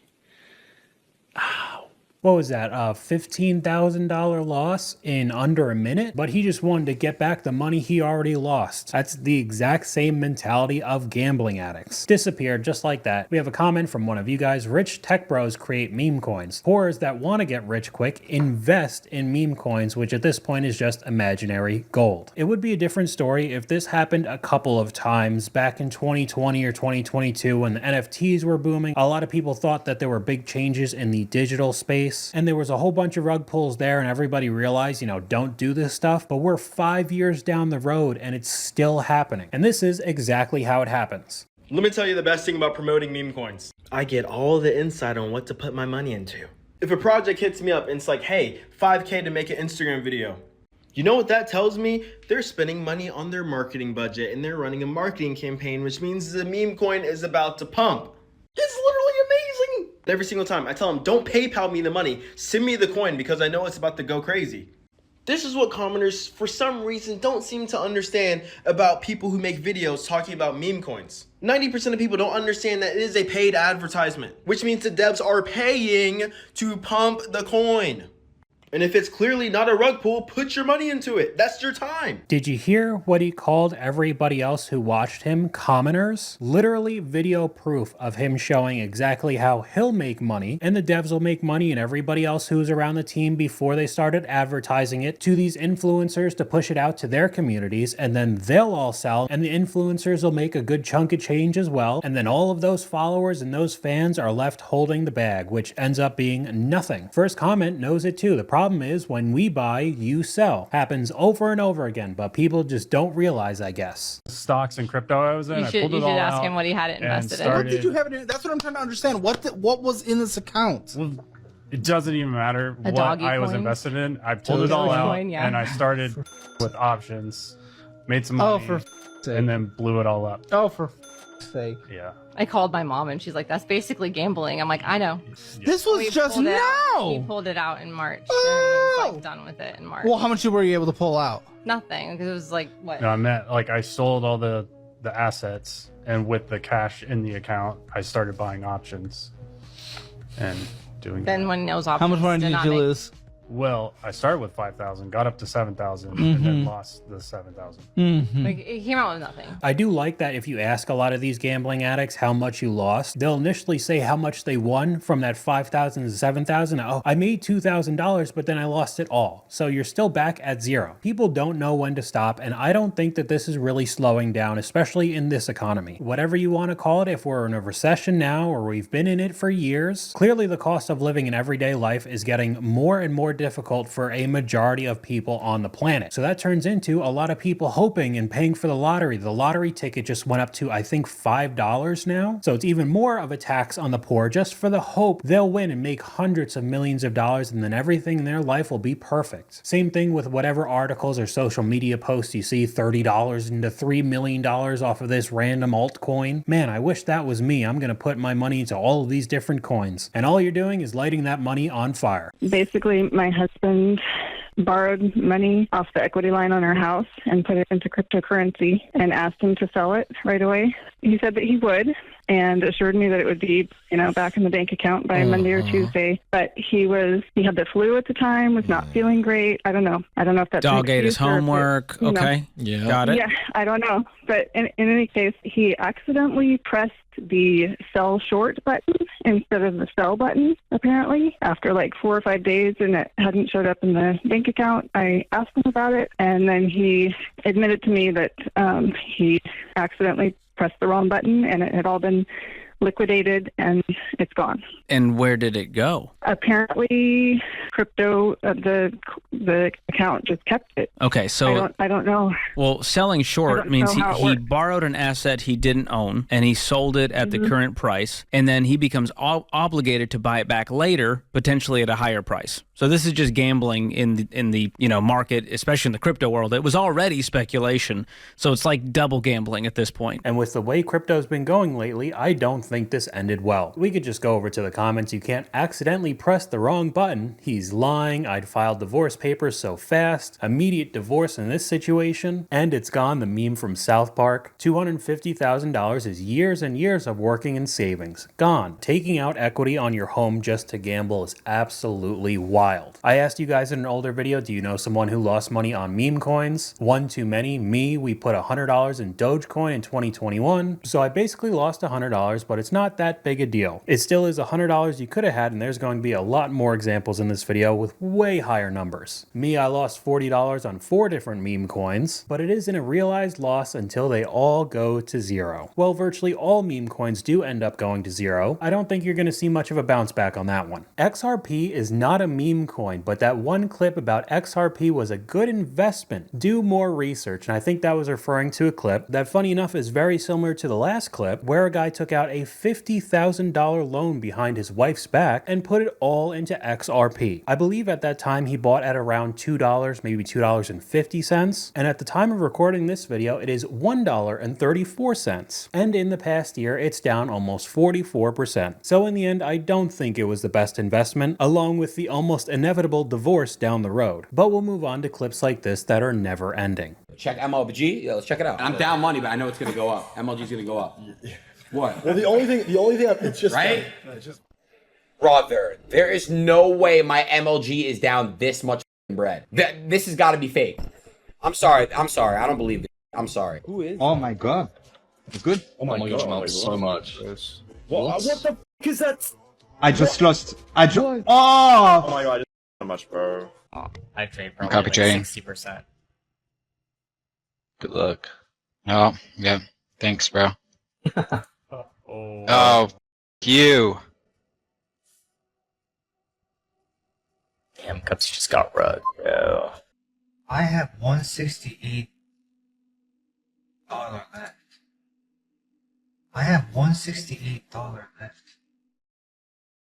S4: What was that, $15,000 loss in under a minute? But he just wanted to get back the money he already lost. That's the exact same mentality of gambling addicts. Disappeared just like that. We have a comment from one of you guys. Rich tech bros create meme coins. Poors that want to get rich quick invest in meme coins, which at this point is just imaginary gold. It would be a different story if this happened a couple of times back in 2020 or 2022 when the NFTs were booming. A lot of people thought that there were big changes in the digital space. And there was a whole bunch of rug pulls there and everybody realized, don't do this stuff. But we're 5 years down the road and it's still happening. And this is exactly how it happens.
S22: Let me tell you the best thing about promoting meme coins. I get all the insight on what to put my money into. If a project hits me up and it's like, hey, 5K to make an Instagram video. You know what that tells me? They're spending money on their marketing budget and they're running a marketing campaign, which means the meme coin is about to pump. It's literally amazing. Every single time I tell them, don't PayPal me the money, send me the coin because I know it's about to go crazy. This is what commoners, for some reason, don't seem to understand about people who make videos talking about meme coins. 90% of people don't understand that it is a paid advertisement, which means the devs are paying to pump the coin. And if it's clearly not a rug pull, put your money into it. That's your time.
S4: Did you hear what he called everybody else who watched him commoners? Literally video proof of him showing exactly how he'll make money and the devs will make money and everybody else who's around the team before they started advertising it to these influencers to push it out to their communities, and then they'll all sell and the influencers will make a good chunk of change as well, and then all of those followers and those fans are left holding the bag, which ends up being nothing. First comment knows it too. The problem is when we buy, you sell. Happens over and over again, but people just don't realize, I guess.
S23: Stocks and crypto I was in.
S24: You should ask him what he had it invested in.
S23: Started...
S25: What did you have it in? That's what I'm trying to understand. What was in this account?
S23: Well,
S1: It doesn't even matter
S5: A
S1: what
S5: doggy
S1: I was
S5: coin?
S1: invested in. I pulled it all out
S5: Dogecoin, yeah.
S1: and I started with options, made some
S5: Oh,
S1: money,
S5: for sake.
S1: and then blew it all up.
S5: Oh, for sake.
S1: Yeah.
S5: I called my mom and she's like, that's basically gambling. I'm like, I know.
S10: This was just
S5: pulled it out-
S10: now!
S5: We pulled it out in March. And was like done with it in March.
S10: Well, how much were you able to pull out?
S5: Nothing, because it was like, what?
S1: No, I meant like I sold all the assets, and with the cash in the account, I started buying options and doing.
S5: Then when those options
S10: How much money
S5: did
S10: did
S5: not
S10: you
S5: make-
S10: lose?
S1: Well, I started with 5,000, got up to 7,000, and
S10: Mhm.
S1: then lost the 7,000.
S5: Like, it came out with nothing.
S4: I do like that if you ask a lot of these gambling addicts how much you lost, they'll initially say how much they won from that 5,000 to 7,000. Oh, I made $2,000, but then I lost it all. So you're still back at zero. People don't know when to stop, and I don't think that this is really slowing down, especially in this economy. Whatever you want to call it, if we're in a recession now or we've been in it for years, clearly the cost of living in everyday life is getting more and more difficult for a majority of people on the planet. So that turns into a lot of people hoping and paying for the lottery. The lottery ticket just went up to, I think, $5 now. So it's even more of a tax on the poor just for the hope they'll win and make hundreds of millions of dollars, and then everything in their life will be perfect. Same thing with whatever articles or social media posts you see, $30 into $3 million off of this random altcoin. Man, I wish that was me. I'm gonna put my money into all of these different coins. And all you're doing is lighting that money on fire.
S23: Basically, my husband borrowed money off the equity line on our house and put it into cryptocurrency and asked him to sell it right away. He said that he would and assured me that it would be, back in the bank account by Monday or Tuesday. But he had the flu at the time, was not feeling great. I don't know if that's
S24: Dog
S23: an
S24: ate his
S23: excuse or if
S24: homework.
S23: it,
S24: Okay.
S2: Yeah.
S24: Got it.
S23: Yeah, I don't know. But in any case, he accidentally pressed the sell short button instead of the sell button, apparently, after like 4 or 5 days, and it hadn't showed up in the bank account. I asked him about it, and then he admitted to me that he accidentally pressed the wrong button, and it had all been liquidated, and it's gone.
S24: And where did it go?
S23: Apparently, crypto, the account just kept it.
S24: Okay, so
S23: I don't know.
S24: Well, selling
S23: I
S24: short
S23: don't
S24: means
S23: know how it
S24: he
S23: works.
S24: borrowed an asset he didn't own and he sold it at the current price, and then he becomes obligated to buy it back later, potentially at a higher price. So this is just gambling in the market, especially in the crypto world. It was already speculation, so it's like double gambling at this point.
S4: And with the way crypto's been going lately, I don't think this ended well. We could just go over to the comments. You can't accidentally press the wrong button. He's lying. I'd filed divorce papers so fast. Immediate divorce in this situation. And it's gone, the meme from South Park. $250,000 is years and years of working and savings. Gone. Taking out equity on your home just to gamble is absolutely wild. I asked you guys in an older video, do you know someone who lost money on meme coins? One too many. Me, we put $100 in Dogecoin in 2021. So I basically lost $100, but it's not that big a deal. It still is $100 you could have had, and there's going to be a lot more examples in this video with way higher numbers. Me, I lost $40 on 4 different meme coins, but it isn't a realized loss until they all go to zero. Well, virtually all meme coins do end up going to zero. I don't think you're going to see much of a bounce back on that one. XRP is not a meme coin, but that one clip about XRP was a good investment. Do more research, and I think that was referring to a clip that, funny enough, is very similar to the last clip, where a guy took out a $50,000 loan behind his wife's back and put it all into XRP. I believe at that time he bought at around $2, maybe $2.50, and at the time of recording this video, it is $1.34. And in the past year, it's down almost 44%. So in the end, I don't think it was the best investment, along with the almost inevitable divorce down the road. But we'll move on to clips like this that are never ending.
S25: Check MLG. Yeah, let's check it out. I'm down money, but I know it's gonna go up. MLG's gonna go up. What?
S3: Well, the only thing, it's just
S25: right. Brother, there is no way my MLG is down this much bread. This has got to be fake. I'm sorry. I don't believe it. I'm sorry. Who is?
S26: Oh my god. Good?
S27: Oh my god, so much.
S3: What the f is that?
S26: I just lost. Oh!
S27: Oh my god, so much, bro.
S28: I'd say
S26: Copy
S28: probably
S26: chain.
S28: like 60%.
S27: Good luck.
S26: Oh, yeah. Thanks, bro. Oh, you.
S28: Damn, Cups just got rugged, bro.
S26: I have $168 left. I have $168 left.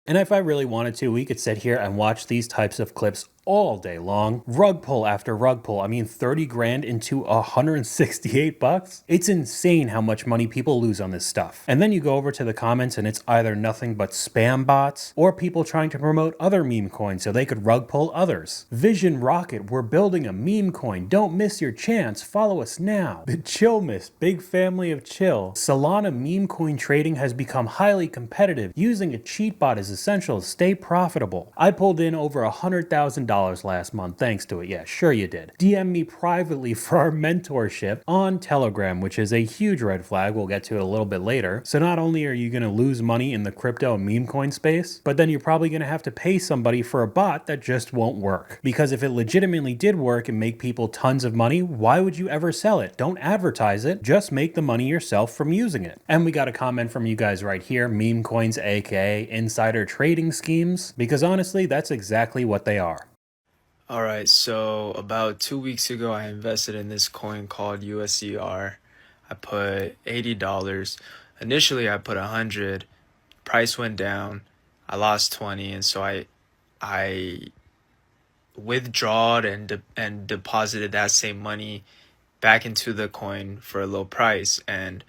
S4: And if I really wanted to, we could sit here and watch these types of clips all day long. Rug pull after rug pull. I mean, 30 grand into 168 bucks. It's insane how much money people lose on this stuff. And then you go over to the comments and it's either nothing but spam bots or people trying to promote other meme coins so they could rug pull others. Vision Rocket, we're building a meme coin. Don't miss your chance. Follow us now. The Chillmas, big family of chill. Solana meme coin trading has become highly competitive. Using a cheat bot is essential to stay profitable. I pulled in over $100,000 last month thanks to it. Yeah, sure you did. DM me privately for our mentorship on Telegram, which is a huge red flag. We'll get to it a little bit later. So not only are you going to lose money in the crypto and meme coin space, but then you're probably going to have to pay somebody for a bot that just won't work. Because if it legitimately did work and make people tons of money, why would you ever sell it? Don't advertise it. Just make the money yourself from using it. And we got a comment from you guys right here. Meme coins, aka insider trading schemes. Because honestly, that's exactly what they are.
S7: Alright, so about 2 weeks ago, I invested in this coin called USDR. I put $80. Initially, I put 100. Price went down. I lost 20, and so I withdrawed and deposited that same money back into the coin for a low price. And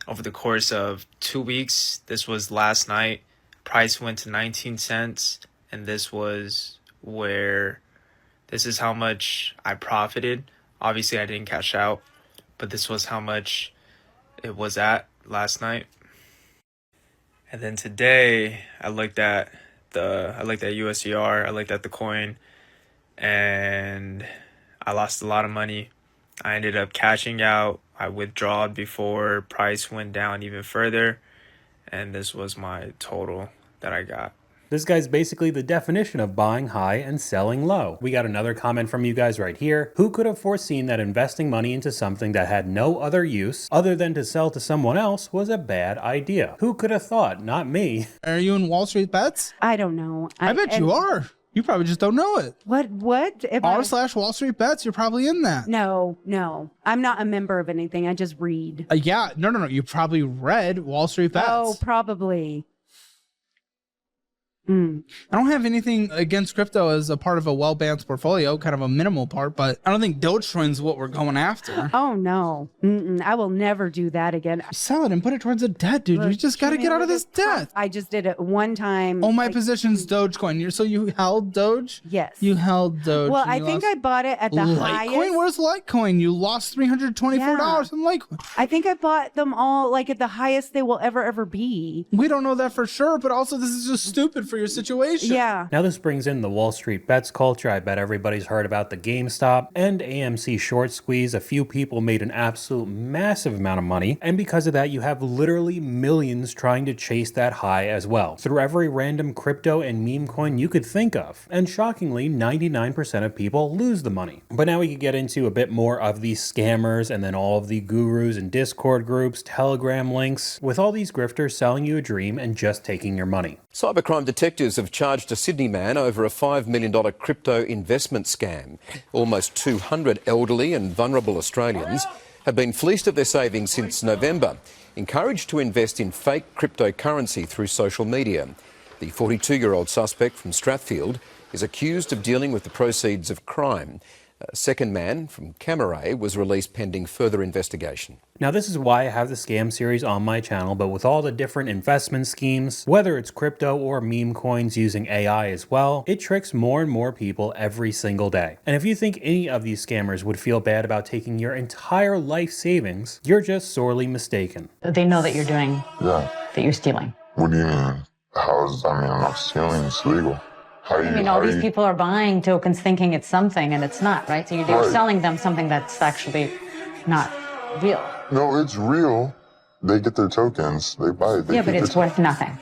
S7: over the course of 2 weeks, this was last night, price went to 19 cents, and this is how much I profited. Obviously, I didn't cash out, but this was how much it was at last night. And then today, I looked at USDR, I looked at the coin, and I lost a lot of money. I ended up cashing out. I withdrawed before price went down even further, and this was my total that I got.
S4: This guy's basically the definition of buying high and selling low. We got another comment from you guys right here. Who could have foreseen that investing money into something that had no other use other than to sell to someone else was a bad idea? Who could have thought? Not me.
S10: Are you in Wall Street Bets?
S8: I don't know.
S10: I bet you are. You probably just don't know it.
S8: What?
S10: r/Wall Street Bets, you're probably in that.
S8: No. I'm not a member of anything. I just read.
S10: Yeah, no. You probably read Wall Street Bets.
S8: Oh, probably.
S10: I don't have anything against crypto as a part of a well-balanced portfolio, kind of a minimal part, but I don't think Dogecoin's what we're going after.
S8: Oh, no. I will never do that again.
S10: Sell it and put it towards a debt, dude.
S8: Look,
S10: you just got to get out of this debt.
S8: I just did it one time.
S10: Oh, my position's Dogecoin. So you held Doge?
S8: Yes.
S10: You held Doge.
S8: Well, I think I bought it at the highest.
S10: Litecoin? Where's Litecoin? You lost $324 in Litecoin.
S8: I think I bought them all like at the highest they will ever be.
S10: We don't know that for sure, but also this is just stupid for your situation.
S8: Yeah.
S4: Now this brings in the Wall Street Bets culture. I bet everybody's heard about the GameStop and AMC short squeeze. A few people made an absolute massive amount of money, and because of that, you have literally millions trying to chase that high as well through every random crypto and meme coin you could think of. And shockingly, 99% of people lose the money. But now we could get into a bit more of these scammers and then all of the gurus and Discord groups, Telegram links, with all these grifters selling you a dream and just taking your money.
S9: Cybercrime detectives have charged a Sydney man over a $5 million crypto investment scam. Almost 200 elderly and vulnerable Australians have been fleeced of their savings since November, encouraged to invest in fake cryptocurrency through social media. The 42-year-old suspect from Strathfield is accused of dealing with the proceeds of crime. A second man from Camaray was released pending further investigation.
S4: Now this is why I have the scam series on my channel, but with all the different investment schemes, whether it's crypto or meme coins using AI as well, it tricks more and more people every single day. And if you think any of these scammers would feel bad about taking your entire life savings, you're just sorely mistaken.
S11: They know that you're doing, that you're stealing.
S12: What do you mean? I'm not stealing, it's legal.
S11: All these people are buying tokens thinking it's something and it's not, right? So you're selling them something that's actually not real.
S12: No, it's real. They get their tokens, they buy it.
S11: But it's worth nothing.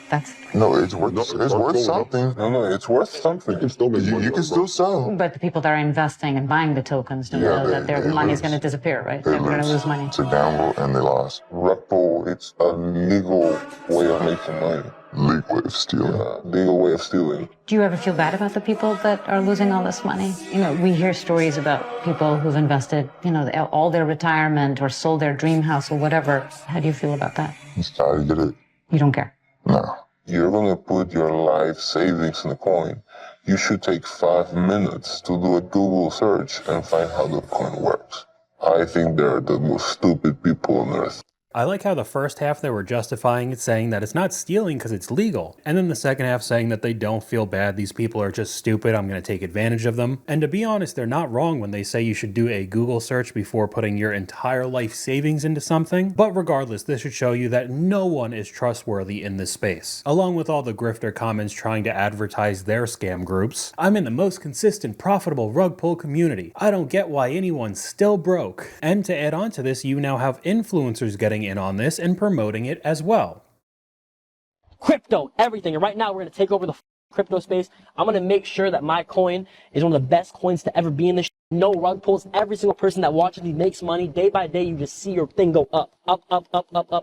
S12: No, it's worth something. No, it's worth something. You can still sell.
S11: But the people that are investing and buying the tokens don't know that their money is going to disappear, right? They're going to lose money.
S12: It's a gamble and they lost. Ripple, it's a legal way of making money. Legal way of stealing. Yeah, legal way of stealing.
S11: Do you ever feel bad about the people that are losing all this money? We hear stories about people who've invested, all their retirement or sold their dream house or whatever. How do you feel about that?
S12: Just try to get it.
S11: You don't care?
S12: No. You're gonna put your life savings in a coin. You should take 5 minutes to do a Google search and find how the coin works. I think they're the most stupid people on earth.
S4: I like how the first half they were justifying it, saying that it's not stealing because it's legal. And then the second half saying that they don't feel bad, these people are just stupid, I'm going to take advantage of them. And to be honest, they're not wrong when they say you should do a Google search before putting your entire life savings into something. But regardless, this should show you that no one is trustworthy in this space. Along with all the grifter comments trying to advertise their scam groups. I'm in the most consistent, profitable rug pull community. I don't get why anyone's still broke. And to add on to this, you now have influencers getting in on this and promoting it as well.
S14: Crypto, everything. And right now we're going to take over the crypto space. I'm going to make sure that my coin is one of the best coins to ever be in this. No rug pulls. Every single person that watches me makes money. Day by day, you just see your thing go up,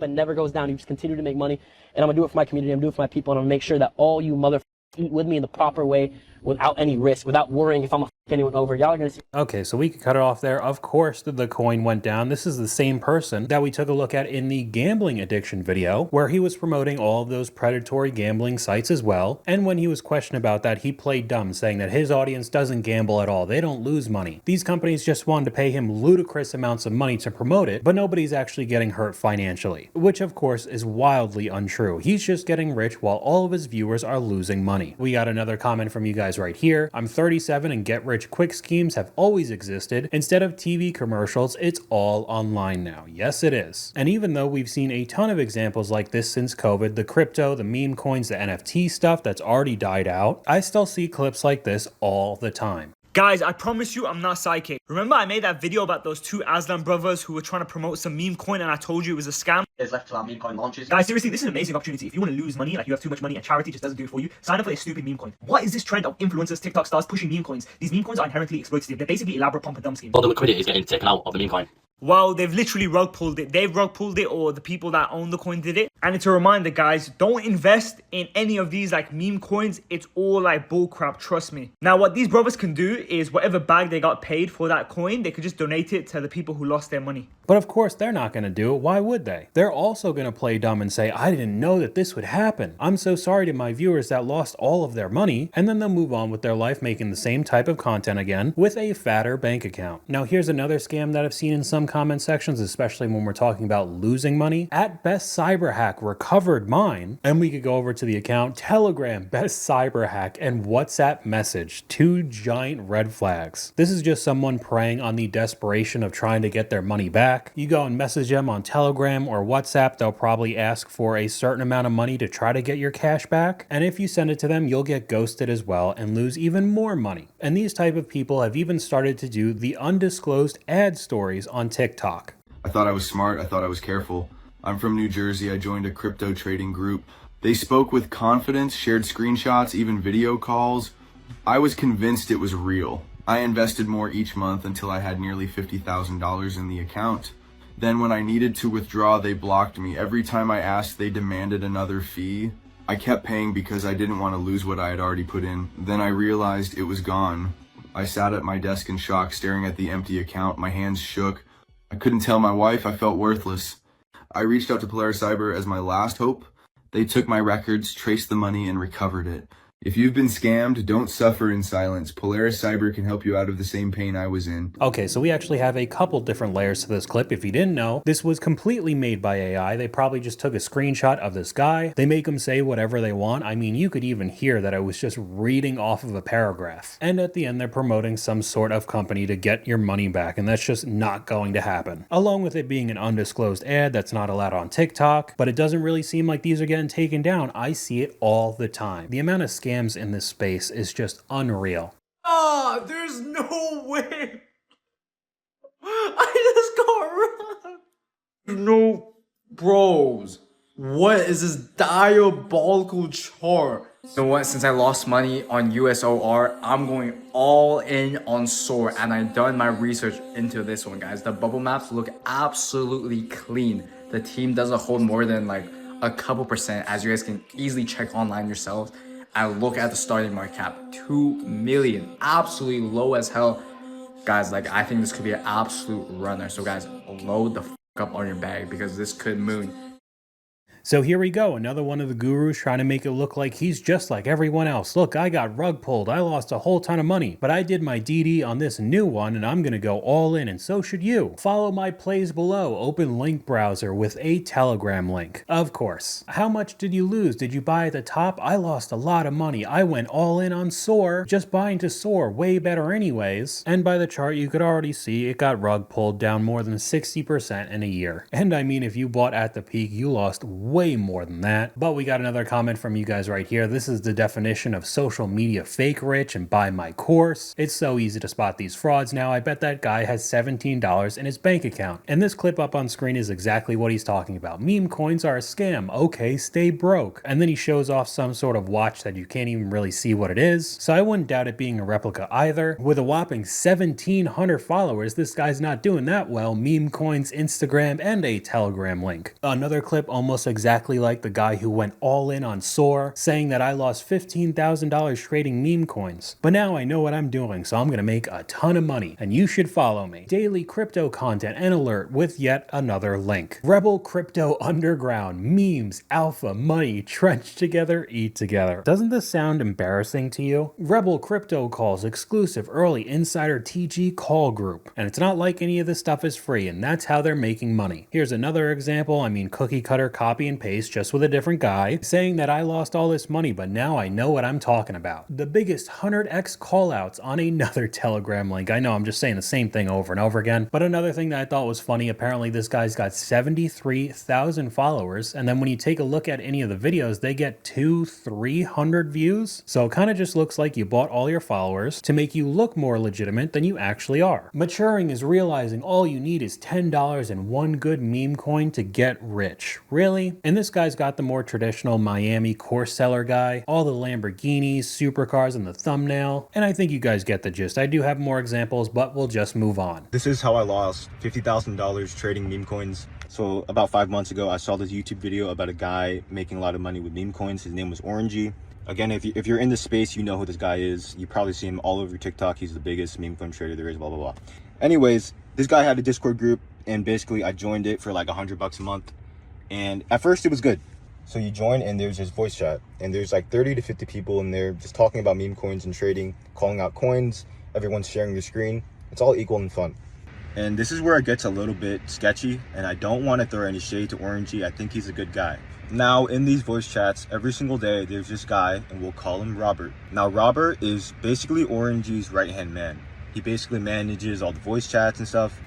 S14: and never goes down. You just continue to make money. And I'm going to do it for my community. I'm going to do it for my people. And I'm going to make sure that all you motherfuckers eat with me in the proper way without any risk, without worrying if I'm going to f anyone over. Y'all are going to see.
S4: Okay, so we could cut it off there. Of course, the coin went down. This is the same person that we took a look at in the gambling addiction video, where he was promoting all of those predatory gambling sites as well. And when he was questioned about that, he played dumb, saying that his audience doesn't gamble at all. They don't lose money. These companies just wanted to pay him ludicrous amounts of money to promote it, but nobody's actually getting hurt financially, which of course is wildly untrue. He's just getting rich while all of his viewers are losing money. We got another comment from you guys right here. I'm 37 and get rich quick schemes have always existed. Instead of TV commercials, it's all online now. Yes, it is. And even though we've seen a ton of examples like this since COVID, the crypto, the meme coins, the NFT stuff that's already died out, I still see clips like this all the time.
S15: Guys, I promise you I'm not psychic. Remember I made that video about those two Aslan brothers who were trying to promote some meme coin and I told you it was a scam?
S16: There's left till our meme coin launches.
S15: Guys, seriously, this is an amazing opportunity. If you want to lose money, like you have too much money and charity just doesn't do it for you, sign up for a stupid meme coin. What is this trend of influencers, TikTok stars pushing meme coins? These meme coins are inherently exploitative. They're basically elaborate pump and dump schemes.
S16: All the liquidity is getting taken out of the meme coin.
S15: Well, they've literally rug pulled it. They've rug pulled it, or the people that own the coin did it. And it's a reminder, guys, don't invest in any of these like meme coins. It's all like bullcrap, trust me. Now, what these brothers can do is whatever bag they got paid for that coin, they could just donate it to the people who lost their money.
S4: But of course, they're not going to do it. Why would they? They're also going to play dumb and say, I didn't know that this would happen. I'm so sorry to my viewers that lost all of their money. And then they'll move on with their life making the same type of content again with a fatter bank account. Now, here's another scam that I've seen in some comment sections, especially when we're talking about losing money. At Best Cyber Hack recovered mine. And we could go over to the account Telegram, Best Cyber Hack, and WhatsApp message. Two giant red flags. This is just someone preying on the desperation of trying to get their money back. You go and message them on Telegram or WhatsApp, they'll probably ask for a certain amount of money to try to get your cash back. And if you send it to them, you'll get ghosted as well and lose even more money. And these type of people have even started to do the undisclosed ad stories on TikTok.
S17: I thought I was smart. I thought I was careful. I'm from New Jersey. I joined a crypto trading group. They spoke with confidence, shared screenshots, even video calls. I was convinced it was real. I invested more each month until I had nearly $50,000 in the account. Then when I needed to withdraw, they blocked me. Every time I asked, they demanded another fee. I kept paying because I didn't want to lose what I had already put in. Then I realized it was gone. I sat at my desk in shock, staring at the empty account. My hands shook. I couldn't tell my wife. I felt worthless. I reached out to Polaris Cyber as my last hope. They took my records, traced the money, and recovered it. If you've been scammed, don't suffer in silence. Polaris Cyber can help you out of the same pain I was in.
S4: Okay, so we actually have a couple different layers to this clip. If you didn't know, this was completely made by AI. They probably just took a screenshot of this guy. They make him say whatever they want. I mean, you could even hear that I was just reading off of a paragraph. And at the end, they're promoting some sort of company to get your money back, and that's just not going to happen. Along with it being an undisclosed ad that's not allowed on TikTok, but it doesn't really seem like these are getting taken down. I see it all the time. The amount of scams in this space is just unreal.
S15: There's no way. I just got robbed.
S18: No, bros. What is this diabolical chart? You know what? Since I lost money on USOR, I'm going all in on SOAR, and I've done my research into this one, guys. The bubble maps look absolutely clean. The team doesn't hold more than like a couple %, as you guys can easily check online yourselves. And look at the starting market cap, 2 million, absolutely low as hell. Guys, like, I think this could be an absolute runner. So guys, load the fuck up on your bag because this could moon.
S4: So here we go, another one of the gurus trying to make it look like he's just like everyone else. Look, I got rug pulled, I lost a whole ton of money, but I did my DD on this new one and I'm gonna go all in, and so should you. Follow my plays below, open link browser with a Telegram link. Of course. How much did you lose? Did you buy at the top? I lost a lot of money. I went all in on SOAR, just buying to SOAR, way better anyways. And by the chart you could already see it got rug pulled down more than 60% in a year. And I mean, if you bought at the peak, you lost way more than that. But we got another comment from you guys right here. This is the definition of social media fake rich and buy my course. It's so easy to spot these frauds now. I bet that guy has $17 in his bank account. And this clip up on screen is exactly what he's talking about. Meme coins are a scam. Okay, stay broke. And then he shows off some sort of watch that you can't even really see what it is. So I wouldn't doubt it being a replica either. With a whopping 1,700 followers, this guy's not doing that well. Meme coins, Instagram, and a Telegram link. Another clip almost exactly like the guy who went all in on SOAR, saying that I lost $15,000 trading meme coins. But now I know what I'm doing, so I'm gonna make a ton of money, and you should follow me. Daily crypto content and alert with yet another link. Rebel Crypto Underground, memes, alpha, money, trench together, eat together. Doesn't this sound embarrassing to you? Rebel Crypto Calls, exclusive early insider TG call group. And it's not like any of this stuff is free, and that's how they're making money. Here's another example, I mean cookie cutter copy and paste, just with a different guy, saying that I lost all this money, but now I know what I'm talking about. The biggest 100x callouts on another Telegram link. I know I'm just saying the same thing over and over again, but another thing that I thought was funny, apparently this guy's got 73,000 followers, and then when you take a look at any of the videos, they get 200-300 views. So it kind of just looks like you bought all your followers to make you look more legitimate than you actually are. Maturing is realizing all you need is $10 and one good meme coin to get rich. Really? And this guy's got the more traditional Miami course seller guy, all the Lamborghinis, supercars in the thumbnail, and I think you guys get the gist. I do have more examples, but we'll just move on.
S1: This is how I lost $50,000 trading meme coins. So about 5 months ago, I saw this YouTube video about a guy making a lot of money with meme coins. His name was Orangey. Again, if you're in this space, you know who this guy is. You probably see him all over TikTok. He's the biggest meme coin trader there is, blah, blah, blah. Anyways, this guy had a Discord group, and basically I joined it for like $100 a month. And at first it was good. So you join and there's this voice chat, and there's like 30 to 50 people in there just talking about meme coins and trading, calling out coins. Everyone's sharing their screen. It's all equal and fun. And this is where it gets a little bit sketchy, and I don't want to throw any shade to Orangey. I think he's a good guy. Now, in these voice chats, every single day, there's this guy, and we'll call him Robert. Now, Robert is basically Orangey's right-hand man. He basically manages all the voice chats and stuff.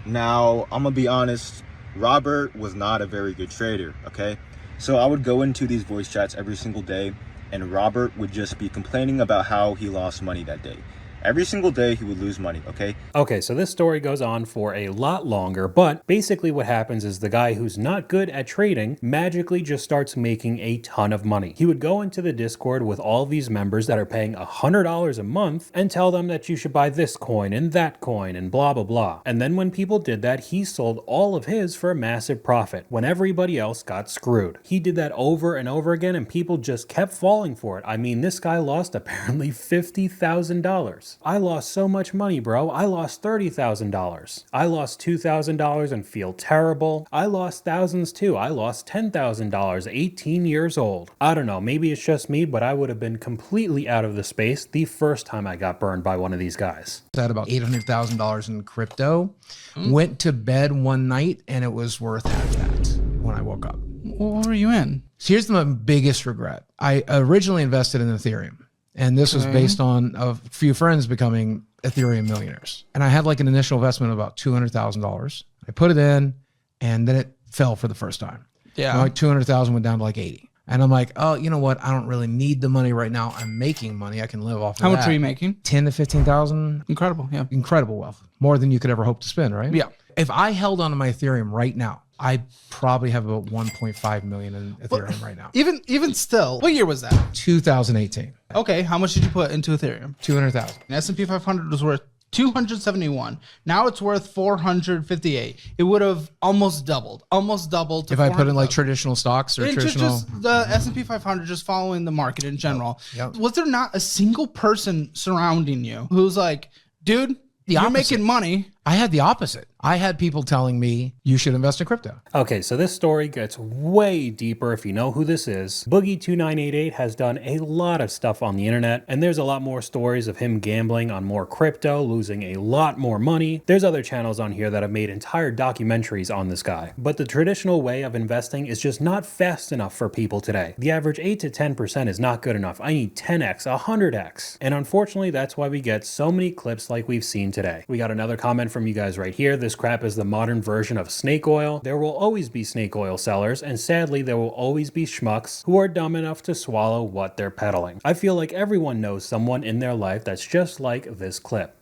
S1: Now, I'm gonna be honest, Robert was not a very good trader, okay? So I would go into these voice chats every single day, and Robert would just be complaining about how he lost money that day. Every single day he would lose money, okay?
S4: Okay, so this story goes on for a lot longer, but basically what happens is the guy who's not good at trading magically just starts making a ton of money. He would go into the Discord with all these members that are paying $100 a month and tell them that you should buy this coin and that coin and blah, blah, blah. And then when people did that, he sold all of his for a massive profit when everybody else got screwed. He did that over and over again, and people just kept falling for it. I mean, this guy lost apparently $50,000. I lost so much money, bro. I lost $30,000. I lost $2,000 and feel terrible. I lost thousands too. I lost $10,000, 18 years old. I don't know, maybe it's just me, but I would have been completely out of the space the first time I got burned by one of these guys.
S5: I had about $800,000 in crypto. Went to bed one night and it was worth half that when I woke up.
S10: What were you in?
S5: So here's my biggest regret. I originally invested in Ethereum. And this was based on a few friends becoming Ethereum millionaires. And I had like an initial investment of about $200,000. I put it in, and then it fell for the first time.
S10: Yeah.
S5: And like 200,000 went down to like 80. And I'm like, oh, you know what? I don't really need the money right now. I'm making money. I can live off of
S10: How
S5: that.
S10: much were you making?
S5: 10 to 15,000.
S10: Incredible. Yeah.
S5: Incredible wealth. More than you could ever hope to spend, right?
S10: Yeah.
S5: If I held onto my Ethereum right now, I probably have about 1.5 million in Ethereum right now.
S10: Even still, what year was that?
S5: 2018.
S10: Okay, how much did you put into Ethereum?
S5: 200,000.
S10: S&P 500 was worth 271. Now it's worth 458. It would have almost doubled. Almost doubled. To
S5: if I put in like traditional stocks or traditional,
S10: just the S&P 500, just following the market in general.
S5: Yep.
S10: Was there not a single person surrounding you who's like, dude, you're making money?
S5: I had the opposite. I had people telling me you should invest in crypto.
S4: Okay, so this story gets way deeper if you know who this is. Boogie2988 has done a lot of stuff on the internet, and there's a lot more stories of him gambling on more crypto, losing a lot more money. There's other channels on here that have made entire documentaries on this guy. But the traditional way of investing is just not fast enough for people today. The average 8 to 10% is not good enough. I need 10x, 100x. And unfortunately, that's why we get so many clips like we've seen today. We got another comment from you guys right here. This crap is the modern version of snake oil. There will always be snake oil sellers, and sadly there will always be schmucks who are dumb enough to swallow what they're peddling. I feel like everyone knows someone in their life that's just like this clip.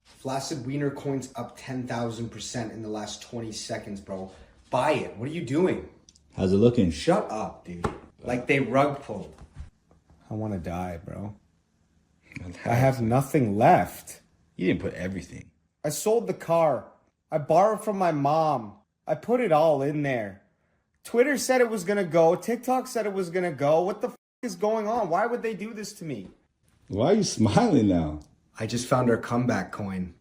S2: Flaccid Wiener coins up 10,000% in the last 20 seconds, bro. Buy it. What are you doing?
S6: How's it looking?
S2: Shut up, dude. Like they rug pulled. I want to die, bro. I have nothing left.
S6: You didn't put everything.
S2: I sold the car. I borrowed from my mom. I put it all in there. Twitter said it was going to go. TikTok said it was going to go. What the is going on? Why would they do this to me?
S6: Why are you smiling now?
S2: I just found our comeback coin.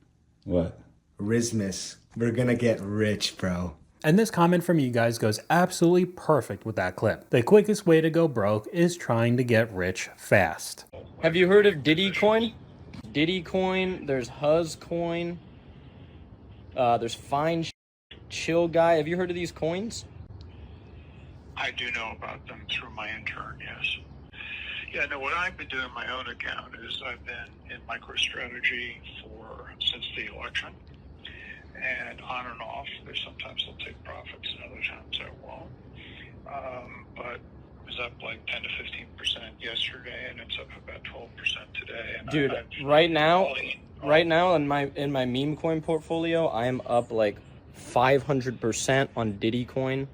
S6: What?
S2: Rismus. We're going to get rich, bro.
S4: And this comment from you guys goes absolutely perfect with that clip. The quickest way to go broke is trying to get rich fast.
S14: Have you heard of Diddy coin? Diddy coin, there's Huz coin, there's Fine Chill Guy. Have you heard of these coins?
S13: I do know about them through my intern, yes. Yeah, no, what I've been doing on my own account is I've been in MicroStrategy since the election. And on and off, there's sometimes I'll take profits and other times I won't. But it was up like 10 to 15% yesterday, and it's up about 12% today. And
S14: Dude, right now in my meme coin portfolio, I am up like 500% on Diddy coin.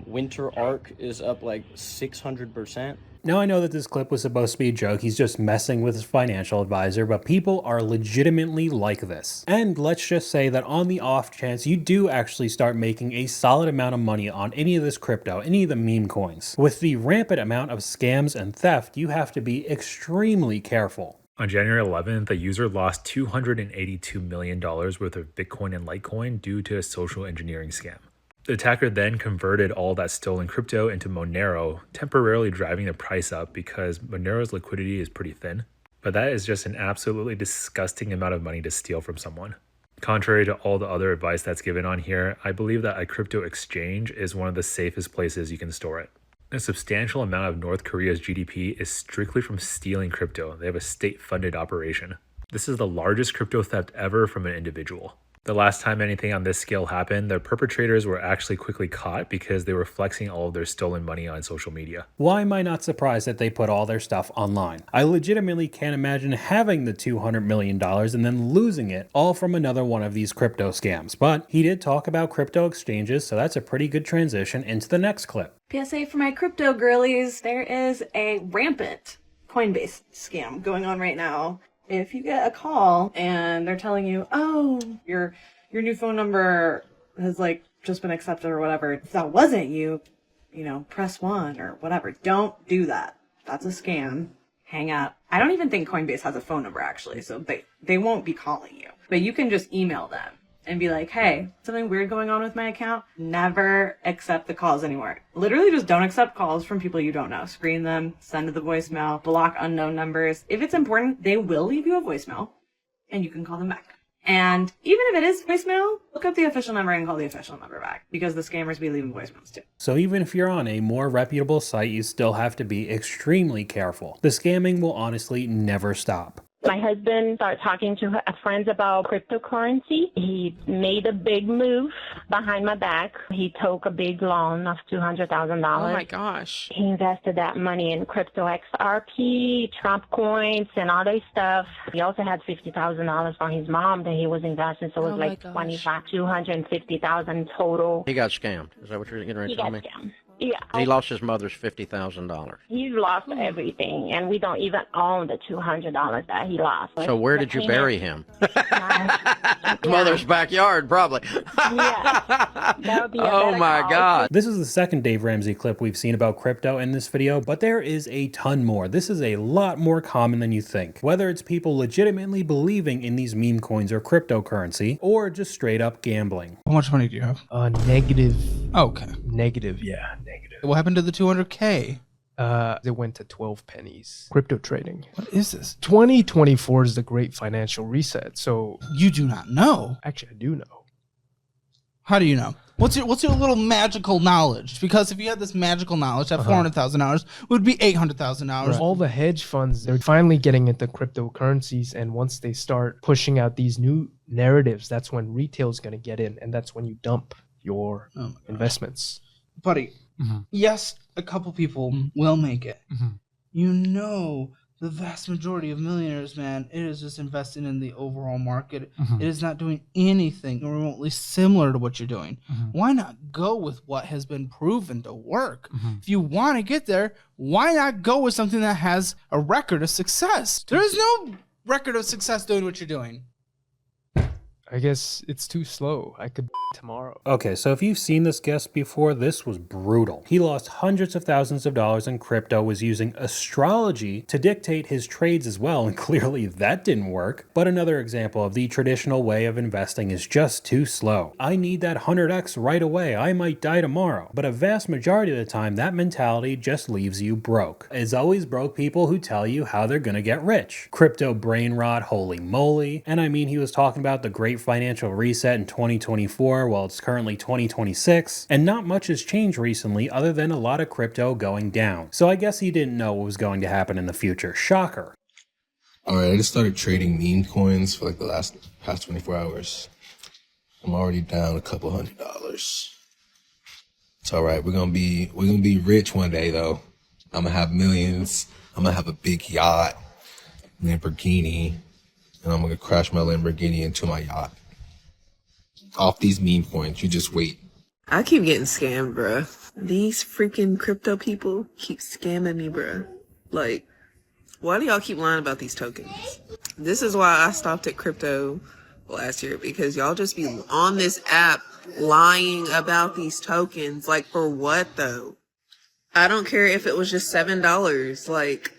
S14: Winter Arc is up like 600%.
S4: Now I know that this clip was supposed to be a joke, he's just messing with his financial advisor, but people are legitimately like this. And let's just say that on the off chance you do actually start making a solid amount of money on any of this crypto, any of the meme coins, with the rampant amount of scams and theft, you have to be extremely careful.
S19: On January 11th, a user lost $282 million worth of Bitcoin and Litecoin due to a social engineering scam. The attacker then converted all that stolen crypto into Monero, temporarily driving the price up because Monero's liquidity is pretty thin. But that is just an absolutely disgusting amount of money to steal from someone. Contrary to all the other advice that's given on here, I believe that a crypto exchange is one of the safest places you can store it. A substantial amount of North Korea's GDP is strictly from stealing crypto. They have a state-funded operation. This is the largest crypto theft ever from an individual. The last time anything on this scale happened, the perpetrators were actually quickly caught because they were flexing all of their stolen money on social media.
S4: Why am I not surprised that they put all their stuff online? I legitimately can't imagine having the $200 million and then losing it all from another one of these crypto scams. But he did talk about crypto exchanges, so that's a pretty good transition into the next clip.
S20: PSA for my crypto girlies, there is a rampant Coinbase scam going on right now. If you get a call and they're telling you, oh, your new phone number has like just been accepted or whatever, if that wasn't you, press 1 or whatever. Don't do that. That's a scam. Hang up. I don't even think Coinbase has a phone number actually, so they won't be calling you. But you can just email them and be like, hey, something weird going on with my account. Never accept the calls anymore. Literally just don't accept calls from people you don't know. Screen them, send to the voicemail, block unknown numbers. If it's important, they will leave you a voicemail and you can call them back. And even if it is voicemail, look up the official number and call the official number back because the scammers be leaving voicemails too.
S4: So even if you're on a more reputable site, you still have to be extremely careful. The scamming will honestly never stop.
S21: My husband started talking to friends about cryptocurrency. He made a big move behind my back. He took a big loan of $200,000.
S22: Oh my gosh.
S21: He invested that money in crypto XRP, Trump coins, and other stuff. He also had $50,000 from his mom that he was investing, so it was like $250,000 total.
S23: He got scammed. Is that what you're getting ready to tell me?
S21: He got scammed. Yeah.
S23: He lost his mother's $50,000.
S21: He lost everything, and we don't even own the $200 that he lost.
S23: So where did you bury him? Mother's backyard, probably.
S21: That would be a
S23: Oh
S21: better
S23: my
S21: call.
S23: God.
S4: This is the second Dave Ramsey clip we've seen about crypto in this video, but there is a ton more. This is a lot more common than you think. Whether it's people legitimately believing in these meme coins or cryptocurrency, or just straight up gambling.
S10: How much money do you have?
S3: Negative.
S10: Okay.
S3: Negative, yeah, negative.
S10: What happened to the 200K?
S3: It went to 12 pennies. Crypto trading.
S10: What is this?
S3: 2024 is the great financial reset. So
S10: you do not know.
S3: Actually, I do know.
S10: How do you know? What's your little magical knowledge? Because if you had this magical knowledge, that $400,000 would be $800,000.
S3: Right. All the hedge funds, they're finally getting into cryptocurrencies, and once they start pushing out these new narratives, that's when retail is going to get in, and that's when you dump your investments.
S10: Buddy, yes, a couple people will make it. You know, the vast majority of millionaires, man, it is just investing in the overall market. It is not doing anything remotely similar to what you're doing. Why not go with what has been proven to work? If you want to get there, why not go with something that has a record of success? There is no record of success doing what you're doing.
S3: I guess it's too slow. I could tomorrow.
S4: Okay, so if you've seen this guest before, this was brutal. He lost hundreds of thousands of dollars in crypto, was using astrology to dictate his trades as well, and clearly that didn't work. But another example of the traditional way of investing is just too slow. I need that 100x right away, I might die tomorrow. But a vast majority of the time, that mentality just leaves you broke. It's always broke people who tell you how they're gonna get rich. Crypto brain rot, holy moly. And I mean, he was talking about the great financial reset in 2024, while it's currently 2026, and not much has changed recently other than a lot of crypto going down. So I guess he didn't know what was going to happen in the future. Shocker.
S7: Alright, I just started trading meme coins for like the past 24 hours. I'm already down a couple $100. It's alright, we're gonna be rich one day though. I'm gonna have millions. I'm gonna have a big yacht, Lamborghini, and I'm gonna crash my Lamborghini into my yacht. Off these meme coins, you just wait.
S22: I keep getting scammed, bruh. These freaking crypto people keep scamming me, bruh. Like, why do y'all keep lying about these tokens? This is why I stopped at crypto last year, because y'all just be on this app lying about these tokens. Like, for what though? I don't care if it was just $7. Like,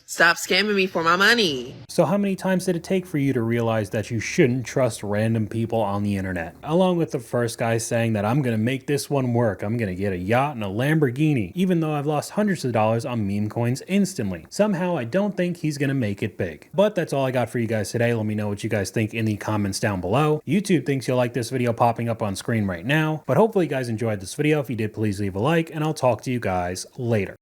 S22: stop scamming me for my money.
S4: So how many times did it take for you to realize that you shouldn't trust random people on the internet? Along with the first guy saying that I'm gonna make this one work, I'm gonna get a yacht and a Lamborghini, even though I've lost hundreds of dollars on meme coins instantly. Somehow I don't think he's gonna make it big. But that's all I got for you guys today. Let me know what you guys think in the comments down below. YouTube thinks you'll like this video popping up on screen right now, but hopefully you guys enjoyed this video. If you did, please leave a like, and I'll talk to you guys later.